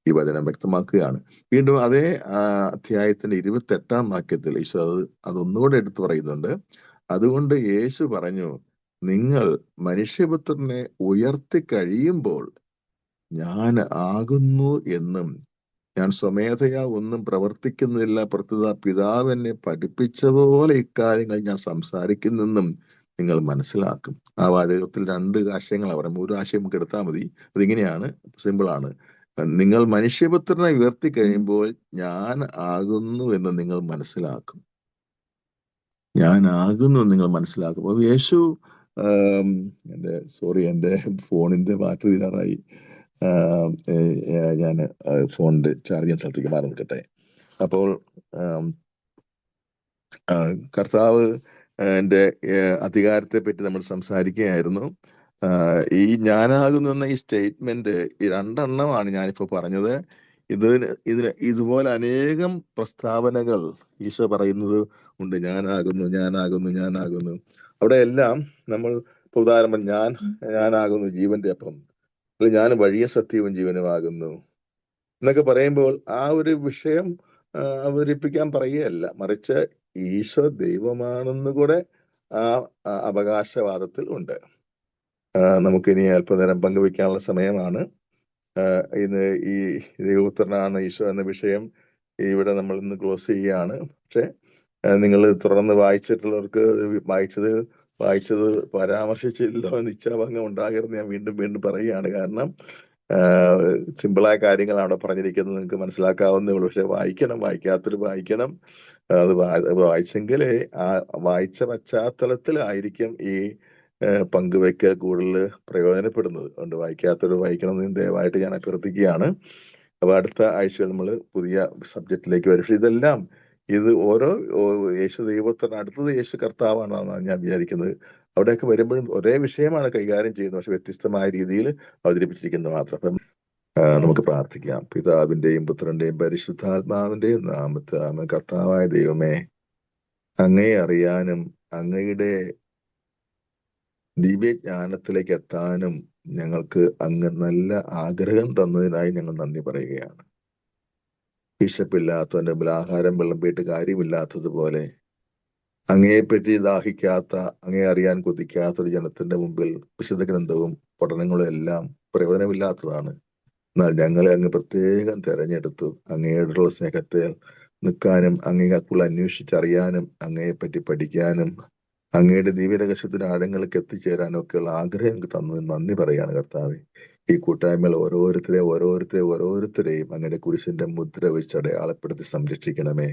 ഈ വചനം വ്യക്തമാക്കുകയാണ്. വീണ്ടും അതേ അധ്യായത്തിന്റെ 28-ാം വാക്യത്തിൽ ഈശോ അതൊന്നുകൂടെ എടുത്തു പറയുന്നുണ്ട്. അതുകൊണ്ട് യേശു പറഞ്ഞു, നിങ്ങൾ മനുഷ്യപുത്രനെ ഉയർത്തി കഴിയുമ്പോൾ ഞാൻ ആകുന്നു എന്നും ഞാൻ സ്വമേധയാ ഒന്നും പ്രവർത്തിക്കുന്നില്ല, പ്രത്യുത പിതാവ് എന്നെ പഠിപ്പിച്ച പോലെ ഇക്കാര്യങ്ങൾ ഞാൻ സംസാരിക്കുന്നെന്നും നിങ്ങൾ മനസ്സിലാക്കും. ആ വാചകത്തിൽ 2 ആശയങ്ങളാണ് പറയുമ്പോൾ, ഒരു ആശയം നമുക്ക് എടുത്താൽ മതി. അതിങ്ങനെയാണ്, സിമ്പിളാണ്. നിങ്ങൾ മനുഷ്യപുത്രനെ ഉയർത്തി കഴിയുമ്പോൾ ഞാൻ ആകുന്നു എന്ന് നിങ്ങൾ മനസ്സിലാക്കും. അപ്പോൾ യേശു എന്റെ ഫോണിന്റെ ബാറ്ററി തീരാറായി. ഞാൻ ഫോണിന്റെ ചാർജ് ചെയ്യാൻ സ്ഥലത്തേക്ക് മാറി നിൽക്കട്ടെ. അപ്പോൾ കർത്താവ് എന്റെ അധികാരത്തെ പറ്റി നമ്മൾ സംസാരിക്കുകയായിരുന്നു. ഈ ഞാനാകുന്നു എന്ന ഈ സ്റ്റേറ്റ്മെന്റ്, ഈ 2 എണ്ണമാണ് ഞാനിപ്പോ പറഞ്ഞത്. ഇതിന് ഇതുപോലെ അനേകം പ്രസ്താവനകൾ ഈശോ പറയുന്നത് ഉണ്ട്. ഞാനാകുന്നു. അവിടെ എല്ലാം നമ്മൾ ഉദാഹരണം ഞാനാകുന്നു ജീവന്റെ അപ്പം, അല്ലെങ്കിൽ ഞാൻ വഴിയും സത്യവും ജീവനുമാകുന്നു എന്നൊക്കെ പറയുമ്പോൾ ആ ഒരു വിഷയം അവതരിപ്പിക്കാൻ പറയുകയല്ല, മറിച്ച് ഈശോ ദൈവമാണെന്ന് കൂടെ ആ അവകാശവാദത്തിൽ ഉണ്ട്. നമുക്കിനി അല്പനേരം പങ്കുവെക്കാനുള്ള സമയമാണ്. ഇന്ന് ഈ ദൈവപുത്രനാണ് ഈശോ എന്ന വിഷയം ഇവിടെ നമ്മൾ ഇന്ന് ക്ലോസ് ചെയ്യുകയാണ്. പക്ഷെ നിങ്ങൾ തുടർന്ന് വായിച്ചിട്ടുള്ളവർക്ക് വായിച്ചത് പരാമർശിച്ചില്ലോ എന്ന് ഇച്ഛാഭംഗം ഉണ്ടാകരുത് ഞാൻ വീണ്ടും പറയുകയാണ്. കാരണം സിമ്പിളായ കാര്യങ്ങളാണ് അവിടെ പറഞ്ഞിരിക്കുന്നത്, നിങ്ങൾക്ക് മനസ്സിലാക്കാവുന്നേ ഉള്ളൂ. പക്ഷെ വായിക്കാത്തൊരു വായിക്കണം. അത് വായിച്ചെങ്കിലേ ആ വായിച്ച പശ്ചാത്തലത്തിലായിരിക്കും ഈ പങ്കുവയ്ക്കൽ കൂടുതൽ പ്രയോജനപ്പെടുന്നത്. അതുകൊണ്ട് വായിക്കാത്തൊരു വായിക്കണമെന്ന് ദയവായിട്ട് ഞാൻ അഭ്യർത്ഥിക്കുകയാണ്. അപ്പൊ അടുത്ത ആഴ്ച നമ്മൾ പുതിയ സബ്ജക്റ്റിലേക്ക് വരും. പക്ഷെ ഇതെല്ലാം ഓരോ യേശു ദൈവത്തിന് അടുത്തത് യേശു കർത്താവാണെന്നാണ് ഞാൻ വിചാരിക്കുന്നത്. അവിടെയൊക്കെ വരുമ്പോഴും ഒരേ വിഷയമാണ് കൈകാര്യം ചെയ്യുന്നത്, പക്ഷെ വ്യത്യസ്തമായ രീതിയിൽ അവതരിപ്പിച്ചിരിക്കുന്നത് മാത്രം. അപ്പം നമുക്ക് പ്രാർത്ഥിക്കാം. പിതാവിന്റെയും പുത്രന്റെയും പരിശുദ്ധാത്മാവിന്റെയും നാമത്തിൽ. കർത്താവായ ദൈവമേ, അങ്ങയെ അറിയാനും അങ്ങയുടെ ദിവ്യജ്ഞാനത്തിലേക്ക് എത്താനും ഞങ്ങൾക്ക് അങ്ങ് നല്ല ആഗ്രഹം തന്നതിനായി ഞങ്ങൾ നന്ദി പറയുകയാണ്. വിശപ്പില്ലാത്തവന്റെ മുമ്പിൽ ആഹാരം വിളമ്പിയിട്ട് കാര്യമില്ലാത്തതുപോലെ അങ്ങയെപ്പറ്റി ദാഹിക്കാത്ത, അങ്ങയെ അറിയാൻ കൊതിക്കാത്തൊരു ജനത്തിന്റെ മുമ്പിൽ വിശുദ്ധ ഗ്രന്ഥവും പഠനങ്ങളും എല്ലാം പ്രയോജനമില്ലാത്തതാണ്. എന്നാൽ ഞങ്ങളെ അങ്ങ് പ്രത്യേകം തെരഞ്ഞെടുത്തു അങ്ങയോടുള്ള സ്നേഹത്തെ നിൽക്കാനും അങ്ങേക്കുള്ള അന്വേഷിച്ചറിയാനും അങ്ങയെപ്പറ്റി പഠിക്കാനും അങ്ങയുടെ ദിവ്യരഹസ്യത്തിന്റെ ആഴങ്ങൾക്ക് എത്തിച്ചേരാനും ഒക്കെയുള്ള ആഗ്രഹം തന്നതിന് നന്ദി പറയാണ് കർത്താവെ. ഈ കൂട്ടായ്മയിൽ ഓരോരുത്തരെയും അങ്ങയുടെ കുരിശിന്റെ മുദ്ര വെച്ച് അടയാളപ്പെടുത്തി സംരക്ഷിക്കണമേ.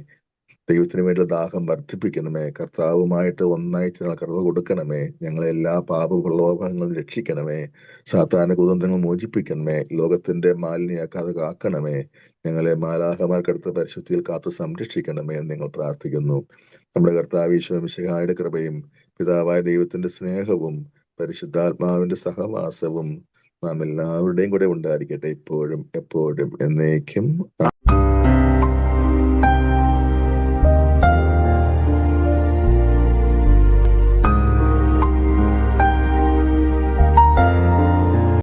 ദൈവത്തിന് വേണ്ടി ദാഹം വർദ്ധിപ്പിക്കണമേ. കർത്താവുമായിട്ട് ഒന്നായി ചേർന്ന് കർവ കൊടുക്കണമേ. ഞങ്ങളെ എല്ലാ പാപപ്രലോഭങ്ങളും രക്ഷിക്കണമേ. സാത്താന കുതന്ത്രങ്ങൾ മോചിപ്പിക്കണമേ. ലോകത്തിന്റെ മാലിന്യക്കാതെ കാക്കണമേ. ഞങ്ങളെ മാലാഹമാർക്കടുത്ത് പരിശുദ്ധിയിൽ കാത്ത് സംരക്ഷിക്കണമേ എന്ന് ഞങ്ങൾ പ്രാർത്ഥിക്കുന്നു. നമ്മുടെ കർത്താവ് ഈശോ മിശിഹായുടെ കൃപയും പിതാവായ ദൈവത്തിന്റെ സ്നേഹവും പരിശുദ്ധാത്മാവിന്റെ സഹവാസവും നാം എല്ലാവരുടെയും കൂടെ ഉണ്ടായിരിക്കട്ടെ, ഇപ്പോഴും എപ്പോഴും എന്നേക്കും.